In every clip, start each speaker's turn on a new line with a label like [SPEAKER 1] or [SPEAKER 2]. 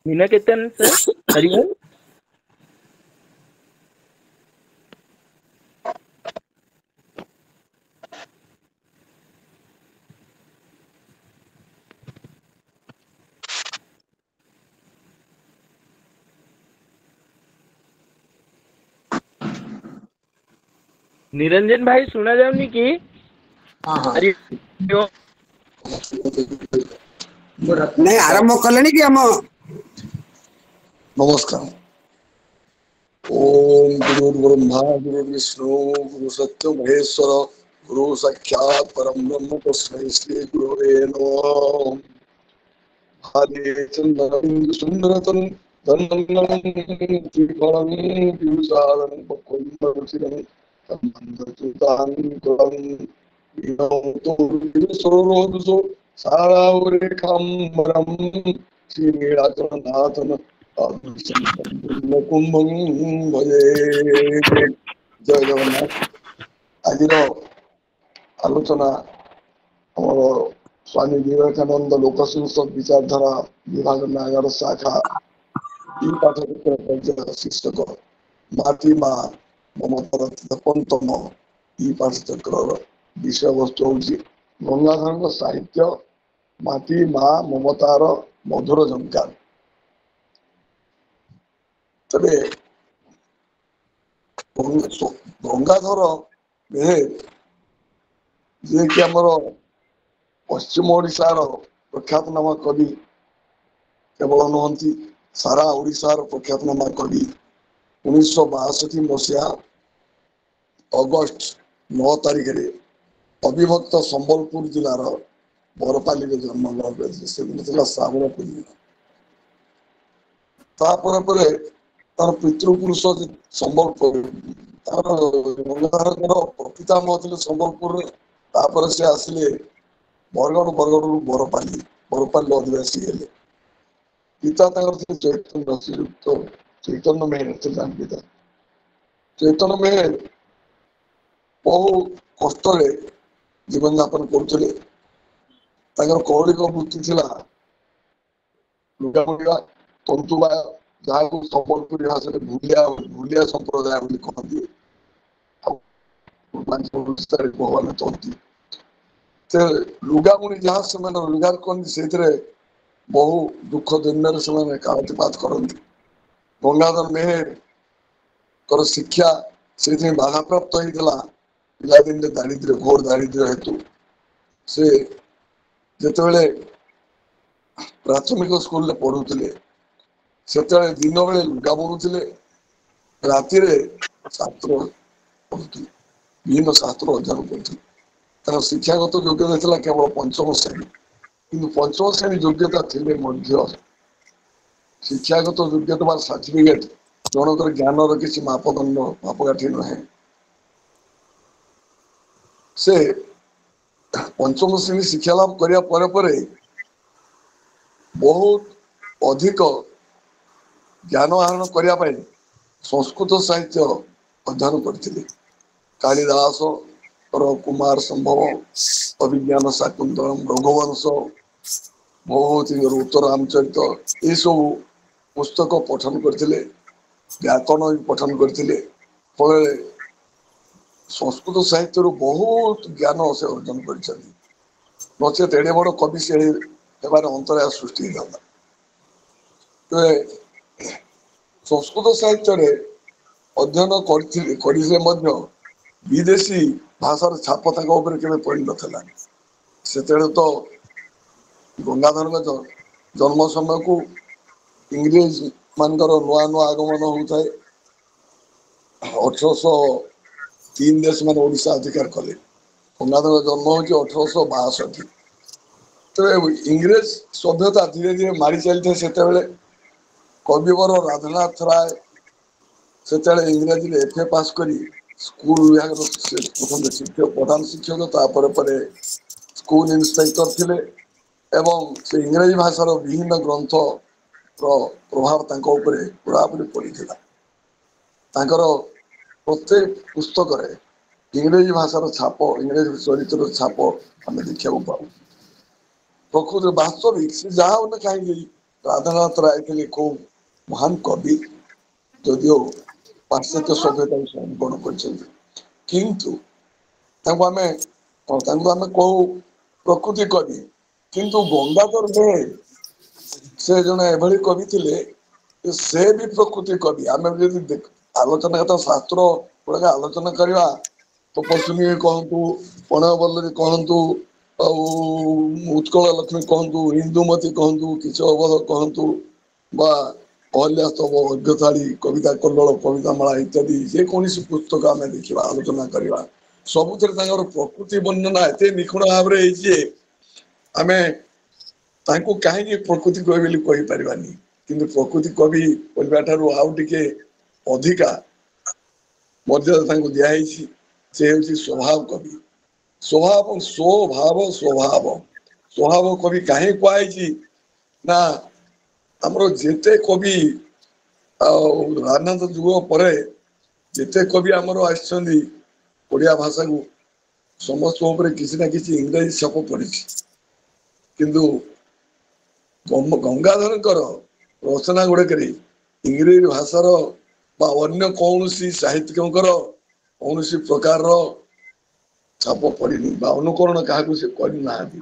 [SPEAKER 1] मीना कीर्तन सर हरिओम। निरंजन भाई सुना जाऊनी कि हरिओम
[SPEAKER 2] नहीं आरंभ कले कि आम
[SPEAKER 3] नमस्कार। ओम गुरुर्ब्रह्मा गुरुर्विष्णु गुरु सत्य महेश्वर गुरु साक्षात् परम ब्रह्म तस्मै श्री गुरुवे नमः। हरे चंद्रबिंदु सुंदरतन धन्वंतरं त्रिफलं द्विसादनं पक्वं तन्मन्दचूतां कुलं विनोतो विदुसरोदुसो सारावरेखाम्बरं श्रीनीलाचलनाथन कुंभं भजे। जय जगन्नाथ। आज आलोचना स्वामी विवेकानंद लोकसंसद विचारधारा विभाग नगर शाखा पाठ्यक्रम शीर्षक माटी मा ममतार तेपनतम पाठ्यचक्र विषय वस्तु हूँ गंगाधर साहित्य माटी मा ममतार मधुर झंकार। तबे गंगाधर मेहेर जे कि आमर पश्चिम ओडिशार प्रख्यातनामा कवि केवल नुहति सारा ओडिशार प्रख्यातनामा कवि 1962 मसीहा अगस्ट 9 तारिख रे अविभक्त संबलपुर जिलार बरपाली जन्म ग्रहण करते। से दिन श्रावण पूर्णिमा। तार पितृपुरुष संबलपुर तार गंगाधर पितामह थे संबलपुर। तापर से आसिले बरगढ़ बरगढ़ बरपाली बरपाली आदिवासी हेले। पिता चैतन्य श्रीयुक्त चैतन्य मेहर पिता चैतन्य मेहर बहु कष्ट जीवन यापन करुले। कौलिक वृत्ति थी लुगा बुड़ा तंतुबा जहाँ संबलपुरी भाषा भूलिया भूलिया संप्रदाय कहती भगवान तंती से लुगा बुणी जहाँ से रोजगार करती से बहु दुख दिन से कालातिपात करती। गंगाधर मेहर कर शिक्षा से बाधा प्राप्त होता पिलादिन दारिद्र्य घोर दारिद्र्य हेतु से जिते प्राथमिक स्कूल पढ़ुले से दिन बेले लुगा बुणुले राति शास्त्र पढ़ुले विभिन्न शास्त्र अध्ययन करते। शिक्षागत योग्यता केवल पंचम श्रेणी कि पंचम श्रेणी योग्यता थे शिक्षागत योग्यता सर्टिफिकेट जनकर ज्ञान किसी मापदंड मापकाठी नुहे। से पंचम श्रेणी शिक्षा लाभ करने बहुत अधिक ज्ञान आहरण करने संस्कृत साहित्य अध्ययन करते। कालिदास कुमार संभव अभिज्ञान शाकुंतलम रघुवंश बहुत उत्तर रामचरित ये सब पुस्तक पठन करते व्याकरण भी पठन करते। फल संस्कृत साहित्य बहुत ज्ञान से अर्जन कर नचेत एड़े बड़ कवि से अंतराय सृष्टि होता। संस्कृत साहित्य अध्ययन कर विदेशी भाषार छाप के पड़ ना से तो गंगाधर जन्म समय को इंग्रेज मानकर नुआ नुआ आगमन होता है। 1803 देश मान ओडिशा अधिकार कले। गंगाधर जन्म हो 1862। तो इंग्रेज सभ्यता धीरे धीरे मारी चलते से कविवर राधानाथ राय से इंग्राजी एफए पास करी स्कूल विभाग प्रथम शिक्षक प्रधान शिक्षक स्कूल इन्स्पेक्टर थिले एवं से इंग्राजी भाषार विभिन्न ग्रंथ प्रभाव पूरापूरी पड़ा। प्रत्येक पुस्तक इंग्राजी भाषार छाप इंग्राजी चरित्र छाप आम देखा पाऊ। प्रकृत वास्तविक से जहाँ कहीं ରାଧାନାଥ ରାୟ ଥିଲେ ଖୁବ ମହାନ କବି, ଯଦିଓ ପାଶ୍ଚାତ୍ୟ ସଭ୍ୟତାକୁ ସମର୍ପଣ କରିଛନ୍ତି, କିନ୍ତୁ ତାଙ୍କୁ ଆମେ କହୁ ପ୍ରକୃତି କବି। କିନ୍ତୁ ଗଙ୍ଗାଧର ମେହେର ସେ ଜଣେ ଏଭଳି କବି ଥିଲେ, ସେ ବି ପ୍ରକୃତି କବି। ଆମେ ଯଦି ଆଲୋଚନା କଥା ଶାସ୍ତ୍ର ଗୁଡାକ ଆଲୋଚନା କରିବା, ତପସ୍ୱିନୀ କହନ୍ତୁ, ପଣୟବଲ୍ଲରୀ କହନ୍ତୁ, ଆଉ ଉତ୍କଳ ଲକ୍ଷ୍ମୀ କହନ୍ତୁ, ଇନ୍ଦୁମତୀ କହନ୍ତୁ, କିଛି ଅବଧ କହନ୍ତୁ, ବା ଅହଲ୍ୟାସ୍ତବ, ଅର୍ଘ୍ୟଥାଳୀ, କବିତା କଲ୍ଲୋଳ, କବିତା ମାଳା ଇତ୍ୟାଦି ଯେକୌଣସି ପୁସ୍ତକ ଆମେ ଦେଖିବା, ଆଲୋଚନା କରିବା, ସବୁଥିରେ ତାଙ୍କର ପ୍ରକୃତି ବର୍ଣ୍ଣନା ଏତେ ନିଖୁଣ ଭାବରେ ହେଇଛି ଯେ ଆମେ ତାଙ୍କୁ କାହିଁକି ପ୍ରକୃତି କବି ବୋଲି କହିପାରିବାନି। କିନ୍ତୁ ପ୍ରକୃତି କବି କହିବା ଠାରୁ ଆଉ ଟିକେ ଅଧିକା ମର୍ଯ୍ୟାଦା ତାଙ୍କୁ ଦିଆହେଇଛି। ସେ ହେଉଛି ସ୍ୱଭାବ କବି। ସ୍ୱଭାବ, ସ୍ୱଭାବ, ସ୍ୱଭାବ, ସ୍ୱଭାବ କବି କାହିଁ କୁହାଯାଇଛି ନା, ଆମର ଯେତେ କବି ଆଉ ରାଧାନାଥ ଯୁଗ ପରେ ଯେତେ କବି ଆମର ଆସିଛନ୍ତି ଓଡ଼ିଆ ଭାଷାକୁ, ସମସ୍ତଙ୍କ ଉପରେ କିଛି ନା କିଛି ଇଂରାଜୀ ଛାପ ପଡିଛି। କିନ୍ତୁ ଗଙ୍ଗାଧରଙ୍କର ରଚନା ଗୁଡିକରେ ଇଂରେଜୀ ଭାଷାର ବା ଅନ୍ୟ କୌଣସି ସାହିତ୍ୟିକଙ୍କର କୌଣସି ପ୍ରକାରର ଛାପ ପଡିନି ବା ଅନୁକରଣ କାହାକୁ ସେ କରିନାହାନ୍ତି।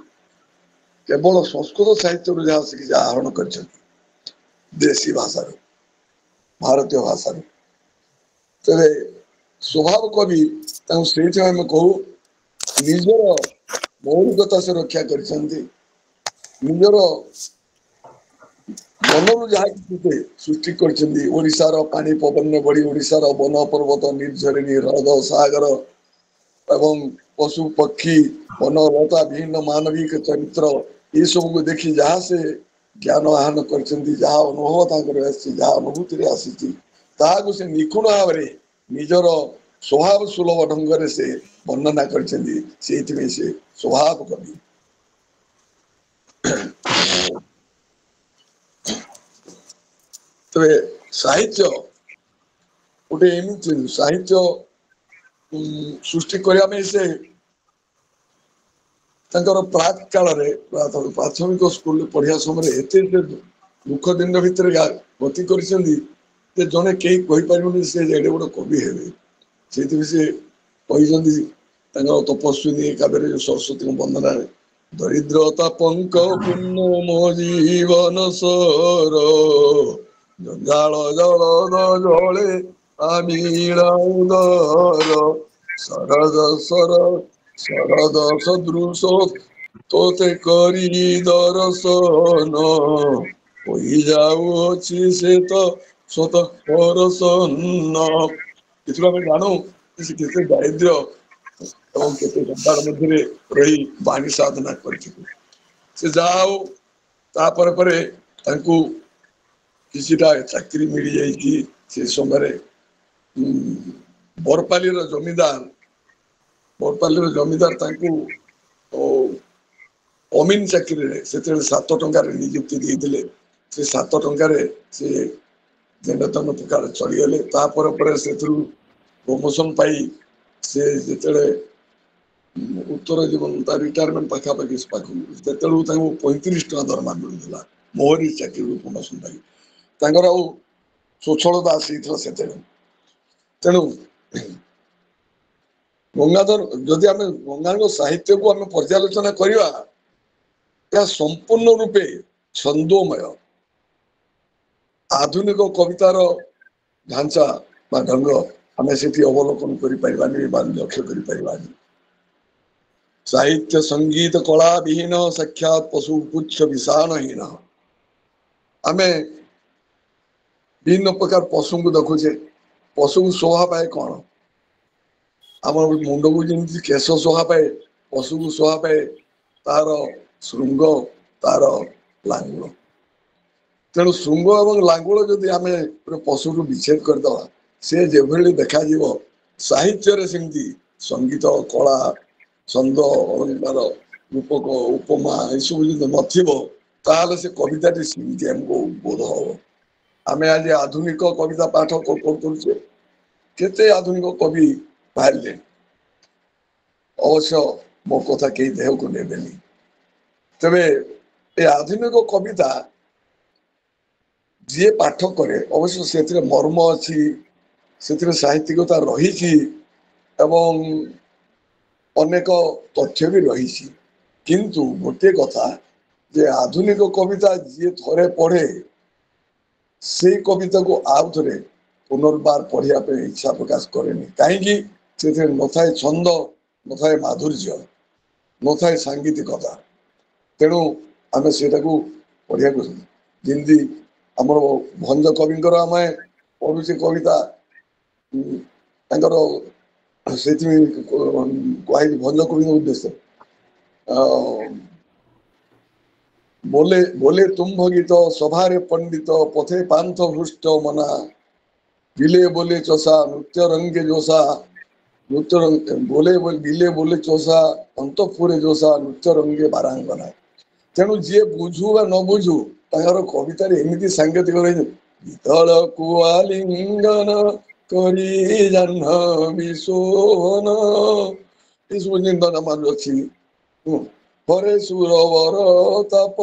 [SPEAKER 3] କେବଳ ସଂସ୍କୃତ ସାହିତ୍ୟରୁ ଯାହା ଶିଖି ଯାହା ଆହରଣ କରିଛନ୍ତି, ଦେଶୀ ଭାଷାରୁ, ଭାରତୀୟ ଭାଷାରୁ। ତେବେ ସ୍ୱଭାବ କବି, ତାଙ୍କୁ ସେଇଥିପାଇଁ ଆମେ କହୁ ନିଜର ମୌଳିକତା ସେ ରକ୍ଷା କରିଛନ୍ତି। ନିଜର ମନରୁ ଯାହା କିଛି ସେ ସୃଷ୍ଟି କରିଛନ୍ତି, ଓଡିଶାର ପାଣି ପବନ ବଢି, ଓଡିଶାର ବନ ପର୍ବତ ନିର୍ଝରିଣୀ ହ୍ରଦ ସାଗର ଏବଂ ପଶୁ ପକ୍ଷୀ ବନଲତା ବିଭିନ୍ନ ମାନବିକ ଚରିତ୍ର, ଏସବୁକୁ ଦେଖି ଯାହା ସେ ଜ୍ଞାନ ଆହରଣ କରିଛନ୍ତି, ଯାହା ଅନୁଭବ ତାଙ୍କର ଆସିଛି, ଯାହା ଅନୁଭୂତିରେ ଆସିଛି, ତାହାକୁ ସେ ନିଖୁଣ ଭାବରେ ନିଜର ସ୍ୱଭାବ ସୁଲଭ ଢଙ୍ଗରେ ସେ ବର୍ଣ୍ଣନା କରିଛନ୍ତି। ସେଇଥିପାଇଁ ସେ ସ୍ୱଭାବ କବି। ତେବେ ସାହିତ୍ୟ ଗୋଟେ ଏମିତି ସାହିତ୍ୟ ସୃଷ୍ଟି କରିବା ପାଇଁ ସେ ତାଙ୍କର ପ୍ରାକ୍ କାଳରେ ପ୍ରାଥମିକ ସ୍କୁଲରେ ପଢିବା ସମୟରେ ଏତେ ଦୁଃଖ ଦିନ ଭିତରେ ଗତି କରିଛନ୍ତି ଯେ ଜଣେ କେହି କହିପାରିବନି ସେ ଏଡେ ବଡ କବି ହେବେ। ସେଇଥିପାଇଁ ସେ କହିଛନ୍ତି ତାଙ୍କର ତପସ୍ୱିନୀ କାବ୍ୟରେ ସରସ୍ୱତୀଙ୍କ ବନ୍ଦନାରେ, ଦରିଦ୍ରତା ପଙ୍କ ପୂର୍ଣ୍ଣ ମୋ ଜୀବନ ସର, ଜଞ୍ଜାଳ ଜଳଦ ଜଳେ ଆମିଳା ଉଦର, ଶରଦ ଶରଦ ସଦୃଶ ତୋତେ କରି ଦର୍ଶନ, ହୋଇ ଯାଉଅଛି ସେ ତ ସତ ପରସନ୍ନ। ଏଥିରୁ ଆମେ ଜାଣୁ ସେ କେତେ ଦାରିଦ୍ର୍ୟ ଏବଂ କେତେ ଜଞ୍ଜାଳ ମଧ୍ୟରେ ରହି ବାଣୀ ସାଧନା କରିଥିଲେ। ସେ ଯାହା ହଉ ତାପରେ ପରେ ତାଙ୍କୁ କିଛିଟା ଚାକିରି ମିଳିଯାଇଛି। ସେ ସମୟରେ ବରପାଲିର ଜମିଦାର ତାଙ୍କୁ ଅମିନ ଚାକିରିରେ ସେତେବେଳେ 7 ଟଙ୍କାରେ ନିଯୁକ୍ତି ଦେଇଥିଲେ। ସେ 7 ଟଙ୍କାରେ ସେ ଯେନ ତେନ ପ୍ରକାର ଚଳିଗଲେ। ତାପରେ ପରେ ସେଥିରୁ ପ୍ରମୋସନ ପାଇ ସେ ଯେତେବେଳେ ଉତ୍ତର ଜୀବନ ତା ରିଟାୟାରମେଣ୍ଟ ପାଖାପାଖି ସେତେବେଳକୁ ତାଙ୍କୁ 35 ଟଙ୍କା ଦରମା ମିଳୁଥିଲା ମୋହରି ଚାକିରିରୁ ପ୍ରମୋସନ ପାଇ। ତାଙ୍କର ଆଉ ସ୍ୱଚ୍ଛଳତା ଆସିଥିଲା ସେତେବେଳେ। ତେଣୁ ଗଙ୍ଗାଧର, ଯଦି ଆମେ ଗଙ୍ଗାଧର ସାହିତ୍ୟକୁ ଆମେ ପର୍ଯ୍ୟାଲୋଚନା କରିବା, ଏହା ସମ୍ପୂର୍ଣ୍ଣ ରୂପେ ଛନ୍ଦୋମୟ। ଆଧୁନିକ କବିତାର ଢାଞ୍ଚା ବା ଢଙ୍ଗ ଆମେ ସେଠି ଅବଲୋକନ କରିପାରିବାନି ବା ଲକ୍ଷ୍ୟ କରିପାରିବାନି। ସାହିତ୍ୟ ସଙ୍ଗୀତ କଳା ବିହୀନ ସାକ୍ଷାତ ପଶୁ ପୁଚ୍ଛ ବିଷାଣହୀନ। ଆମେ ବିଭିନ୍ନ ପ୍ରକାର ପଶୁଙ୍କୁ ଦେଖୁଛେ, ପଶୁକୁ ଶୋଭା ପାଏ କଣ? ଆମର ମୁଣ୍ଡକୁ ଯେମିତି କେଶ ଶୋଭା ପାଏ, ପଶୁକୁ ଶୋଭା ପାଏ ତାର ଶୃଙ୍ଗ, ତାର ଲାଙ୍ଗୁଳ। ତେଣୁ ଶୃଙ୍ଗ ଏବଂ ଲାଙ୍ଗୁଳ ଯଦି ଆମେ ଗୋଟେ ପଶୁକୁ ବିଚ୍ଛେଦ କରିଦବା, ସେ ଯେଭଳି ଦେଖାଯିବ, ସାହିତ୍ୟରେ ସେମିତି ସଙ୍ଗୀତ କଳା ଛନ୍ଦ ଅଳଙ୍କାର ରୂପକ ଉପମା ଏସବୁ ଯଦି ନଥିବ, ତାହେଲେ ସେ କବିତାଟି ସେମିତି ଆମକୁ ବୋଧ ହବ। ଆମେ ଆଜି ଆଧୁନିକ କବିତା ପାଠ କରୁଛେ, କେତେ ଆଧୁନିକ କବି ବାହାରିଲେ, ଅବଶ୍ୟ ମୋ କଥା କେହି ଦେହକୁ ନେବେନି। ତେବେ ଏ ଆଧୁନିକ କବିତା ଯିଏ ପାଠ କରେ ଅବଶ୍ୟ ସେଥିରେ ମର୍ମ ଅଛି, ସେଥିରେ ସାହିତ୍ୟିକତା ରହିଛି ଏବଂ ଅନେକ ତଥ୍ୟ ବି ରହିଛି। କିନ୍ତୁ ଗୋଟିଏ କଥା ଯେ ଆଧୁନିକ କବିତା ଯିଏ ଥରେ ପଢେ ସେଇ କବିତାକୁ ଆଉ ଥରେ ପୁନର୍ବାର ପଢିବା ପାଇଁ ଇଚ୍ଛା ପ୍ରକାଶ କରେନି। କାହିଁକି? ସେଥିରେ ନଥାଏ ଛନ୍ଦ, ନଥାଏ ମାଧୁର୍ଯ୍ୟ, ନଥାଏ ସାଙ୍ଗୀତିକତା। ତେଣୁ ଆମେ ସେଇଟାକୁ ପଢିବାକୁ ଯେମିତି ଆମର ଭଞ୍ଜ କବିଙ୍କର ଆମେ ପଢୁଛେ କବିତା ତାଙ୍କର ସେଇଥିପାଇଁ କୁହାଯାଇଛି ଭଞ୍ଜ କବିଙ୍କ ଉଦ୍ଦେଶ୍ୟ बोले बोले तुम्भ गीत सभारे पंडित पथे पांथ हृष्ट मना बिले बोले चोषा नृत्य रंगे जोसा नृत्य रंग बोले बिले बोले चोषा अंतपुरे जोसा नृत्य रंगे बारांगना। तेणु जी बुझु बा न बुझु तार कवितार एमती सांकेतिक रही वितल कुआलिंगन करी जाह्नवी शोभन ये सब जिंदन मान अच्छी हरे सुरवर तप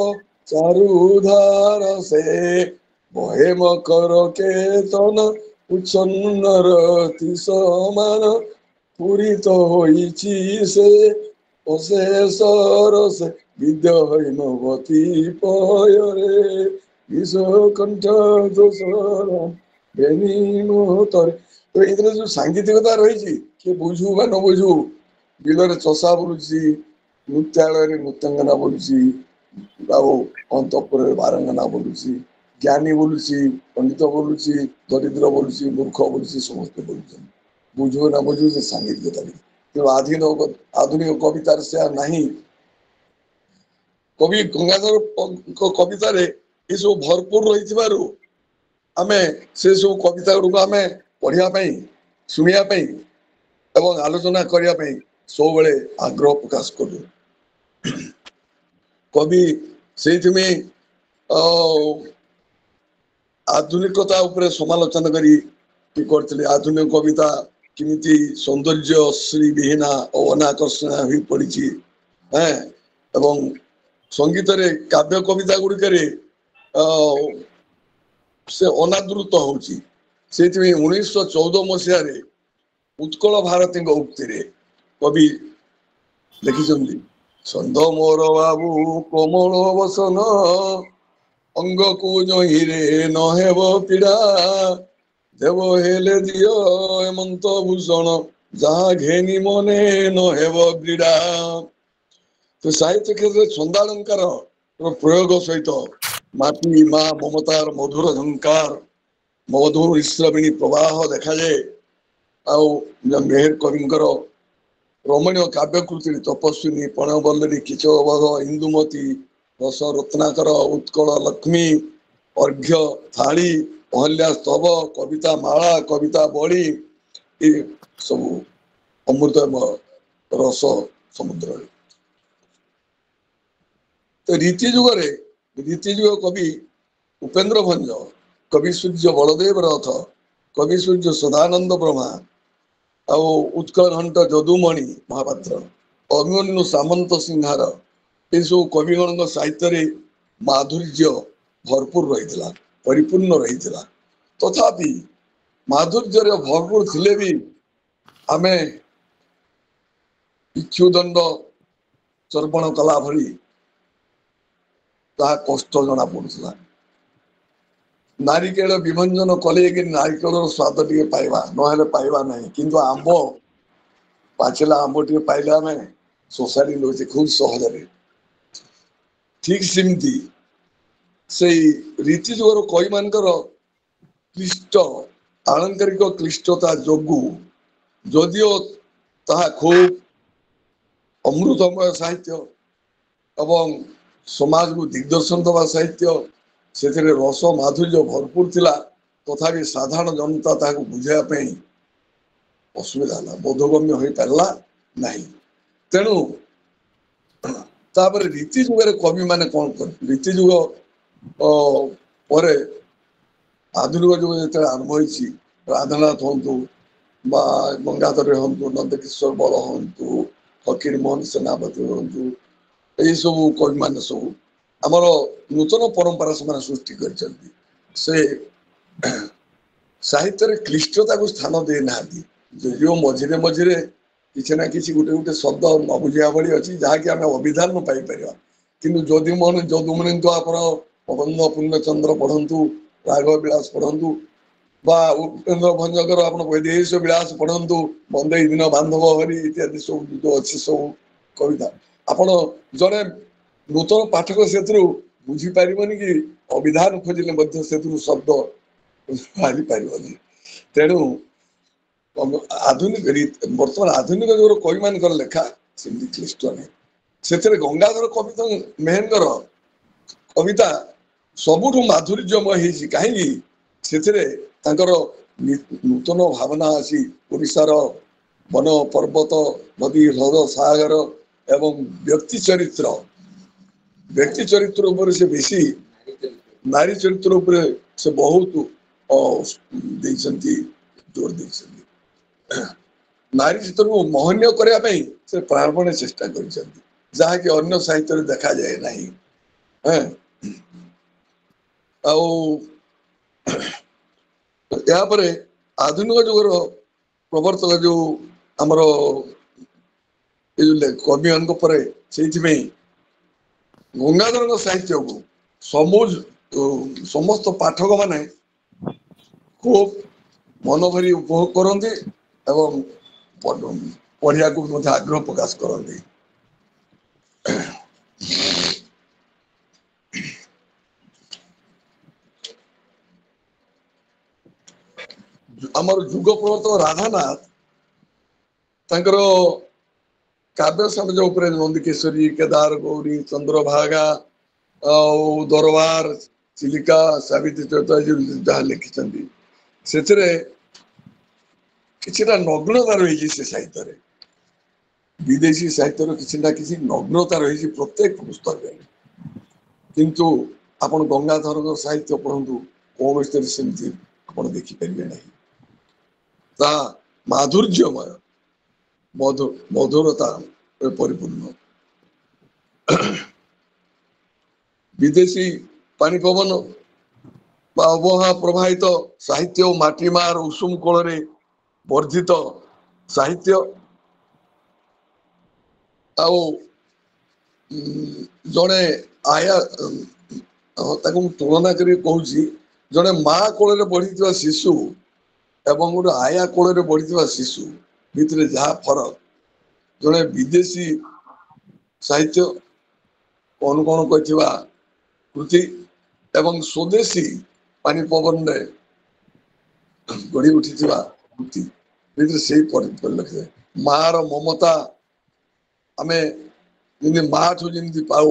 [SPEAKER 3] चारुधार से बहे मकर केतन उच्छन्नर समान पूरित होइछि से অশেষর সে বিদ্যহীনবতী পয়রে বিশ্বকণ্ঠ দোষর বেনি মোহতরে। তো এদের ଯୋଉ ସାଙ୍ଗୀତିକତା ରହିଛି କିଏ ବୁଝୁ ବା ନ ବୁଝୁ ବିଲରେ ଚଷା ବୁଲୁଛି, ନୃତ୍ୟାଳୟରେ ନୃତ୍ୟାଙ୍ଗନା ବୋଲୁଛି, ଆଉ ଅନ୍ତଃପୁରରେ ବାରଙ୍ଗନା ବୋଲୁଛି, ଜ୍ଞାନୀ ବୋଲୁଛି, ପଣ୍ଡିତ ବୋଲୁଛି, ଦରିଦ୍ର ବୋଲୁଛି, ମୂର୍ଖ ବୋଲୁଛି, ସମସ୍ତେ ବୋଲୁଛନ୍ତି। ବୁଝୁ ନା ବୁଝୁ ସେ ସାଙ୍ଗୀତିକତା ତେଣୁ ଆଧୁନିକ କବିତାର ସେୟା ନାହିଁ। କବି ଗଙ୍ଗାଧରଙ୍କ କବିତାରେ ଏସବୁ ଭରପୁର ରହିଥିବାରୁ ଆମେ ସେ ସବୁ କବିତା ଗୁଡ଼ିକୁ ଆମେ ପଢିବା ପାଇଁ, ଶୁଣିବା ପାଇଁ ଏବଂ ଆଲୋଚନା କରିବା ପାଇଁ ସବୁବେଳେ ଆଗ୍ରହ ପ୍ରକାଶ କରୁ। କବି ସେଇଥିପାଇଁ ଆଧୁନିକତା ଉପରେ ସମାଲୋଚନା କରି କି କରିଥିଲେ ଆଧୁନିକ କବିତା କେମିତି ସୌନ୍ଦର୍ଯ୍ୟ ଶ୍ରୀ ବିହୀନା ଓ ଅନାକର୍ଷଣା ହୋଇ ପଡିଛି। ଏବଂ ସଙ୍ଗୀତରେ କାବ୍ୟ କବିତା ଗୁଡିକରେ ସେ ଅନାଦୃତ ହଉଛି। ସେଇଥିପାଇଁ 1914 ମସିହାରେ ଉତ୍କଳ ଭାରତୀଙ୍କ ଉକ୍ତିରେ କବି ଲେଖିଛନ୍ତି ଛନ୍ଦ ମୋର ବାବୁ କୋମଳ ବସନ ଅଙ୍ଗକୁ ଯହିଁରେ ନହେବ ପୀଡା ଦେବ ହେଲେ ଦିଅ ହେମନ୍ତ ଭୂଷଣ ଯାହା ଘେନି ମନେ ନହେବ କ୍ରୀଡା। ତ ସାହିତ୍ୟ କ୍ଷେତ୍ରରେ ଛନ୍ଦାଳଙ୍କାର ପ୍ରୟୋଗ ସହିତ ମାଟି ମା ମମତାର ମଧୁର ଝଙ୍କାର ମଧୁର ଇଶ୍ରାବଣୀ ପ୍ରବାହ ଦେଖାଯାଏ। ଆଉ ମେହେର କବିଙ୍କର ରମଣୀୟ କାବ୍ୟକୃତି ତପସ୍ୱିନୀ ପଣବଲ୍ଲରୀ କିଚବଧ ଇନ୍ଦୁମତୀ ରସ ରତ୍ନାକର ଉତ୍କଳ ଲକ୍ଷ୍ମୀ ଅର୍ଘ୍ୟ ଥାଳି ଅହଲ୍ୟା ସ୍ତବ କବିତା ମାଳା କବିତା ବଳି ଏ ସବୁ ଅମୃତମୟ ରସ ସମୁଦ୍ରରେ। ତ ରୀତି ଯୁଗ କବି ଉପେନ୍ଦ୍ର ଭଞ୍ଜ, କବି ସୂର୍ଯ୍ୟ ବଳଦେବ ରଥ, କବି ସୂର୍ଯ୍ୟ ସଦାନନ୍ଦ ବ୍ରହ୍ମା ଆଉ ଉତ୍କଳ ଘଣ୍ଟ ଯଦୁମଣି ମହାପାତ୍ର, ଅଭିମନ୍ୟୁ ସାମନ୍ତ ସିଂହାର ଏସବୁ କବିଗଣଙ୍କ ସାହିତ୍ୟରେ ମାଧୁର୍ଯ୍ୟ ଭରପୁର ରହିଥିଲା, ପରିପୂର୍ଣ୍ଣ ରହିଥିଲା। ତଥାପି ମାଧୁର୍ଯ୍ୟରେ ଭରପୁର ଥିଲେ ବି ଆମେ ଇକ୍ଷୁଦଣ୍ଡ ଚର୍ପଣ କଲା ଭଳି ତାହା କଷ୍ଟ ଜଣା ପଡୁଥିଲା। ନାରିକେଳ ବିଭଞ୍ଜନ କଲେ କି ନାରିକେଳର ସ୍ୱାଦ ଟିକେ ପାଇବା, ନହେଲେ ପାଇବା ନାହିଁ। କିନ୍ତୁ ଆମ୍ବ ପାଚିଲା ଆମ୍ବ ଟିକେ ପାଇଲେ ଆମେ ଶୋଷାଡି ନେଉଛେ ଖୁବ ସହଜରେ। ଠିକ ସେମିତି ସେଇ ରୀତି ଯୁଗର କବି ମାନଙ୍କର କ୍ଲିଷ୍ଟ ଆଳଙ୍କାରିକ କ୍ଲିଷ୍ଟତା ଯୋଗୁ ଯଦିଓ ତାହା ଖୁବ ଅମୃତମୟ ସାହିତ୍ୟ ଏବଂ ସମାଜକୁ ଦିଗଦର୍ଶନ ଦେବା ସାହିତ୍ୟ, ସେଥିରେ ରସ ମାଧୁର୍ଯ୍ୟ ଭରପୁର ଥିଲା, ତଥାପି ସାଧାରଣ ଜନତା ତାହାକୁ ବୁଝାଇବା ପାଇଁ ଅସୁବିଧା ହେଲା, ବୋଧଗମ୍ୟ ହୋଇପାରିଲା ନାହିଁ। ତେଣୁ ତାପରେ ରୀତି ଯୁଗରେ କବି ମାନେ କଣ କଲେ? ରୀତି ଯୁଗ ପରେ ଆଧୁନିକ ଯୁଗ ଯେତେବେଳେ ଆରମ୍ଭ ହେଇଛି, ରାଧାନାଥ ହୁଅନ୍ତୁ ବା ଗଙ୍ଗାଧର ହୁଅନ୍ତୁ, ନନ୍ଦକିଶୋର ବଳ ହୁଅନ୍ତୁ, ଫକୀର ମୋହନ ସେନାପତି ହୁଅନ୍ତୁ, ଏଇ ସବୁ କବି ମାନେ ସବୁ ଆମର ନୂତନ ପରମ୍ପରା ସେମାନେ ସୃଷ୍ଟି କରିଛନ୍ତି। ସେ ସାହିତ୍ୟରେ କ୍ଲିଷ୍ଟତାକୁ ସ୍ଥାନ ଦେଇନାହାନ୍ତି। ଯଦିଓ ମଝିରେ ମଝିରେ କିଛି ନା କିଛି ଗୋଟେ ଗୋଟେ ଶବ୍ଦ ନ ବୁଝିବା ଭଳି ଅଛି ଯାହାକି ଆମେ ଅଭିଧାନ ପାଇପାରିବା। କିନ୍ତୁ ଯଦୁମଣିଙ୍କ ଆପଣ ପ୍ରବନ୍ଧ ପୂର୍ଣ୍ଣଚନ୍ଦ୍ର ପଢନ୍ତୁ, ରାଘବ ବିଳାସ ପଢନ୍ତୁ ବା ଉପେନ୍ଦ୍ର ଭଞ୍ଜଙ୍କର ଆପଣ ବୈଦେହୀଶ ବିଳାସ ପଢନ୍ତୁ, ବନ୍ଦେଇ ଦିନ ବାନ୍ଧବ ହରି ଇତ୍ୟାଦି ସବୁ ଯୋଉ ଅଛି ସବୁ କବିତା, ଆପଣ ଜଣେ ନୂତନ ପାଠକ ସେଥିରୁ ବୁଝିପାରିବନି କି ଅଭିଧାନ ଖୋଜିଲେ ମଧ୍ୟ ସେଥିରୁ ଶବ୍ଦ ବାହାରି ପାରିବନି। ତେଣୁ ଆଧୁନିକ ବର୍ତ୍ତମାନ ଆଧୁନିକ ଯୁଗର କବି ମାନଙ୍କର ଲେଖା ସେମିତି କ୍ଲିଷ୍ଟ ନାହିଁ। ସେଥିରେ ଗଙ୍ଗାଧର ମେହେରଙ୍କର କବିତା ସବୁଠୁ ମାଧୁର୍ଯ୍ୟମୟ ହେଇଛି। କାହିଁକି? ସେଥିରେ ତାଙ୍କର ନୂତନ ଭାବନା ଆସି ଓଡ଼ିଶାର ବନ ପର୍ବତ ନଦୀ ହ୍ରଦ ସାଗର ଏବଂ ବ୍ୟକ୍ତି ଚରିତ୍ର ଉପରେ ସେ ବେଶୀ ନାରୀ ଚରିତ୍ର ଉପରେ ସେ ବହୁତ ଦେଇଛନ୍ତି, ଜୋର ଦେଇଛନ୍ତି। ନାରୀ ଚିତ୍ରକୁ ମହନୀୟ କରିବା ପାଇଁ ସେ ପ୍ରାଣପଣେ ଚେଷ୍ଟା କରିଛନ୍ତି, ଯାହାକି ଅନ୍ୟ ସାହିତ୍ୟରେ ଦେଖାଯାଏ ନାହିଁ। ଆଉ ଏହାପରେ ଆଧୁନିକ ଯୁଗର ପ୍ରବର୍ତ୍ତକ ଯୋଉ ଆମର ଏ ଯୋଉ କବିମାନଙ୍କ ପରେ ସେଇଥିପାଇଁ ଗଙ୍ଗାଧରଙ୍କ ସାହିତ୍ୟକୁ ସମସ୍ତ ପାଠକ ମାନେ ଖୁବ ମନ ଭରି ଉପଭୋଗ କରନ୍ତି ଏବଂ ପଢିବାକୁ ମଧ୍ୟ ଆଗ୍ରହ ପ୍ରକାଶ କରନ୍ତି। ଆମର ଯୁଗ ପ୍ରବର୍ତ୍ତକ ରାଧାନାଥ ତାଙ୍କର କାବ୍ୟ ସମାଜ ଉପରେ ନନ୍ଦିକେଶ୍ୱରୀ, କେଦାର ଗୌରୀ, ଚନ୍ଦ୍ରଭାଗା ଆଉ ଦରବାର, ଚିଲିକା, ସାବିତ୍ରୀ ଚରିତ ଯାହା ଲେଖିଛନ୍ତି ସେଥିରେ କିଛିଟା ନଗ୍ନତା ରହିଛି। ସେ ସାହିତ୍ୟରେ ବିଦେଶୀ ସାହିତ୍ୟର କିଛି ନା କିଛି ନଗ୍ନତା ରହିଛି ପ୍ରତ୍ୟେକ ପୁସ୍ତକରେ। କିନ୍ତୁ ଆପଣ ଗଙ୍ଗାଧରଙ୍କ ସାହିତ୍ୟ ପଢନ୍ତୁ, କୌଣସିରେ ସେମିତି ଆପଣ ଦେଖିପାରିବେ ନାହିଁ। ତାହା ମାଧୁର୍ଯ୍ୟମୟ, ମଧୁରତା ପରିପୂର୍ଣ୍ଣ। ବିଦେଶୀ ପାଣି ପବନ ବା ଅବହା ପ୍ରବାହିତ ସାହିତ୍ୟ ଓ ମାଟି ମାର ଉଷୁମ କୋଳରେ ବର୍ଦ୍ଧିତ ସାହିତ୍ୟ ଆଉ ଜଣେ ତାକୁ ମୁଁ ତୁଳନା କରି କହୁଛି, ଜଣେ ମା କୋଳରେ ବଢିଥିବା ଶିଶୁ ଏବଂ ଗୋଟେ ଆୟା କୋଳରେ ବଢିଥିବା ଶିଶୁ ଭିତରେ ଯାହା ଫରକ, ଜଣେ ବିଦେଶୀ ସାହିତ୍ୟ ଅନୁକରଣ କରିଥିବା କୃତି ଏବଂ ସ୍ୱଦେଶୀ ପାଣି ପବନରେ ଗଢି ଉଠିଥିବା କୃତି ସେଇ ପରିଲକ୍ଷିତ। ମା ର ମମତା ଆମେ ଯେମିତି ମା ଠୁ ଯେମିତି ପାଉ,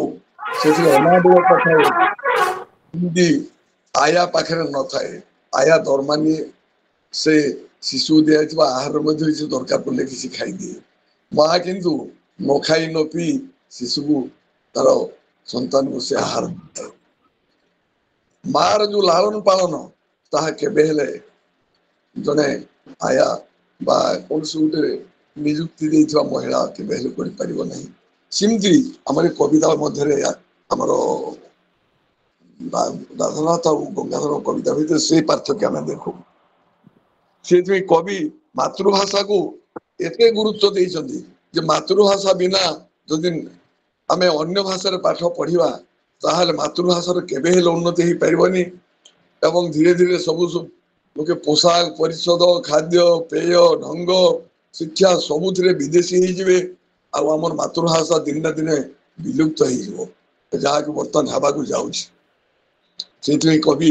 [SPEAKER 3] ସେଥିରେ ଅନାବିଳ ଥାଏ, ଯେମିତି ଆୟା ପାଖରେ ନଥାଏ। ଆୟା ଦରମା ନିଏ, ସେ ଶିଶୁ ଦିଆଯାଇଥିବା ଆହାର ମଧ୍ୟ କିଛି ଦରକାର ପଡ଼ିଲେ କିଛି ଖାଇଦିଏ। ମା କିନ୍ତୁ ନ ଖାଇ ନ ପିଇ ଶିଶୁକୁ ତାର ସନ୍ତାନକୁ ସେ ଆହାର ଦେଇଥାଏ। ମା ର ଯୋଉ ଲାଳନ ପାଳନ ତାହା କେବେ ହେଲେ ଜଣେ ଆୟା ବା କୌଣସି ଗୋଟେ ନିଯୁକ୍ତି ଦେଇଥିବା ମହିଳା କେବେ ହେଲେ କରିପାରିବ ନାହିଁ। ସେମିତି ଆମର ଏ କବିତା ମଧ୍ୟରେ ଆମର ରାଧାନାଥ ଆଉ ଗଙ୍ଗାଧର କବିତା ଭିତରେ ସେଇ ପାର୍ଥକ୍ୟ ଆମେ ଦେଖୁ। ସେଥିପାଇଁ କବି ମାତୃଭାଷାକୁ ଏତେ ଗୁରୁତ୍ୱ ଦେଇଛନ୍ତି ଯେ ମାତୃଭାଷା ବିନା ଯଦି ଆମେ ଅନ୍ୟ ଭାଷାରେ ପାଠ ପଢିବା ତାହେଲେ ମାତୃଭାଷାର କେବେ ହେଲେ ଉନ୍ନତି ହେଇପାରିବନି। ଏବଂ ଧୀରେ ଧୀରେ ସବୁ ଲୋକେ ପୋଷାକ ପରିଚ୍ଛଦ, ଖାଦ୍ୟ ପେୟ, ଢଙ୍ଗ, ଶିକ୍ଷା ସବୁଥିରେ ବିଦେଶୀ ହେଇଯିବେ। ଆଉ ଆମର ମାତୃଭାଷା ଦିନେ ନା ଦିନେ ବିଲୁପ୍ତ ହେଇଯିବ, ଯାହାକୁ ବର୍ତ୍ତମାନ ହେବାକୁ ଯାଉଛି। ସେଇଥିପାଇଁ କବି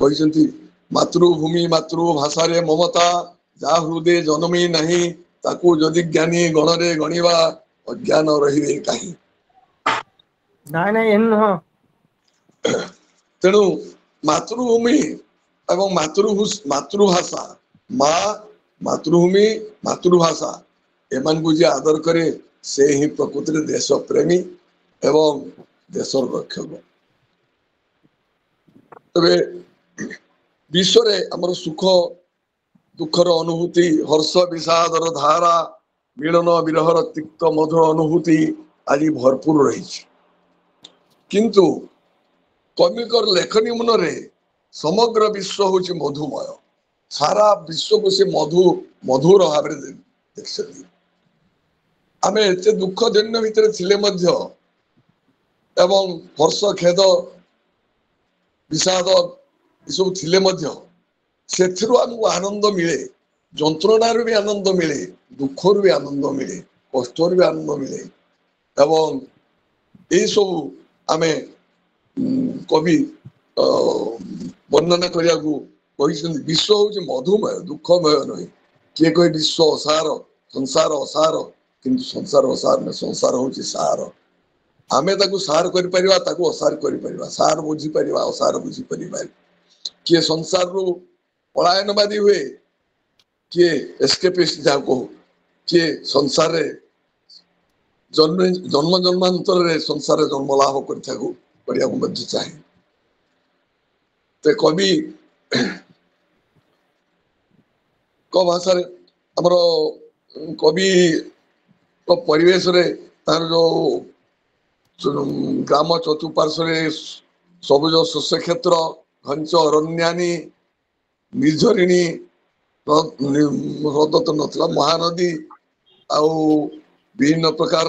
[SPEAKER 3] କହିଛନ୍ତି, ମାତୃଭୂମି ମାତୃଭାଷାରେ ମମତା ଯାହା ହୃଦେ ଜନ୍ମି ନାହିଁ, ତାକୁ ଯଦି ଜ୍ଞାନୀ ଗଣରେ ଗଣିବା ଅଜ୍ଞାନ ରହିବେ କାହିଁ।
[SPEAKER 1] ନାଇଁ ନାଇଁ ଏମିତି ନୁହଁ।
[SPEAKER 3] ତେଣୁ ମାତୃଭୂମି ଏବଂ ମାତୃଭାଷା, ମା, ମାତୃଭୂମି, ମାତୃଭାଷା ଏମାନଙ୍କୁ ଯିଏ ଆଦର କରେ ସେ ହିଁ ପ୍ରକୃତିରେ ଦେଶ ପ୍ରେମୀ ଏବଂ ଦେଶର ରକ୍ଷକ। ତେବେ ବିଶ୍ୱରେ ଆମର ସୁଖ ଦୁଃଖର ଅନୁଭୂତି, ହର୍ଷ ବିଷାଦର ଧାରା, ମିଳନ ବିରହର ତିକ୍ତ ମଧୁର ଅନୁଭୂତି ଆଜି ଭରପୁର ରହିଛି। କିନ୍ତୁ କବିଙ୍କର ଲେଖନୀ ମନରେ समग्र विश्व हूँ मधुमय सारा विश्व को से मधुर भाव देखते आम एत दुख दिन भितर थिले मध्य एवं हर्ष खेद विषाद सब थिले मध्य सेथिरु आमको आनंद मिले जंत्रणार भी आनंद मिले दुखर भी आनंद मिले कष्टर भी आनंद मिले एवं यही सब आमे कवि वर्णना करने विश्व हूँ मधुमय दुखमय नुहे किए कहे विश्व असार संसार असार किंतु संसार असार न संसार हूँ सार आमे ताकू सार कर असार कर सार बुझी पार असार बुझी पार किए संसार रु पलायनवादी हुए किए एस्केपिस्ट जहाँ कह किए संसार जन्म जन्म जन्मांतर संसार जन्म लाभ कर चाहे तो कवि भाषा आमर कवि परिवेश रे तार जो ग्राम चतुपार्श्व सबुज शस्य क्षेत्र घंच अरण्यानी निर्झरिणी हृद तो नथिला महानदी आउ विभिन्न प्रकार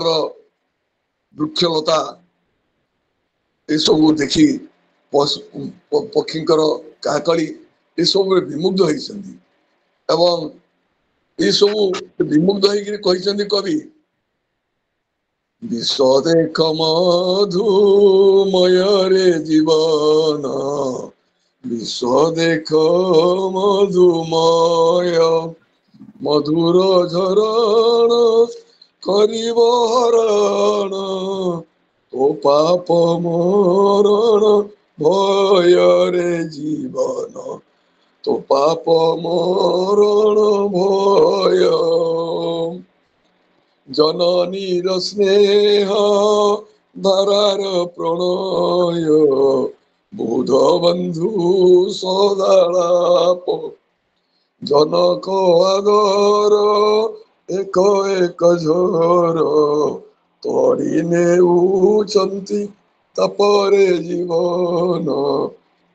[SPEAKER 3] वृक्षलता ये सब देखी पक्षींकर काकली ये सब विमुग्ध होती एवं ये सब विमुग्ध होती कवि विश्व देख मधुमय रे जीवन विश्व देख मधुमय मधुर झरण करिब हरण तो पाप मरण भय रे जीवन तो पाप मरण भय जननीर स्नेह धारार प्रणय बुध बंधु सदालाप जनक आदर एक एक झर तोड़ी नेउचंती तापरे जीवन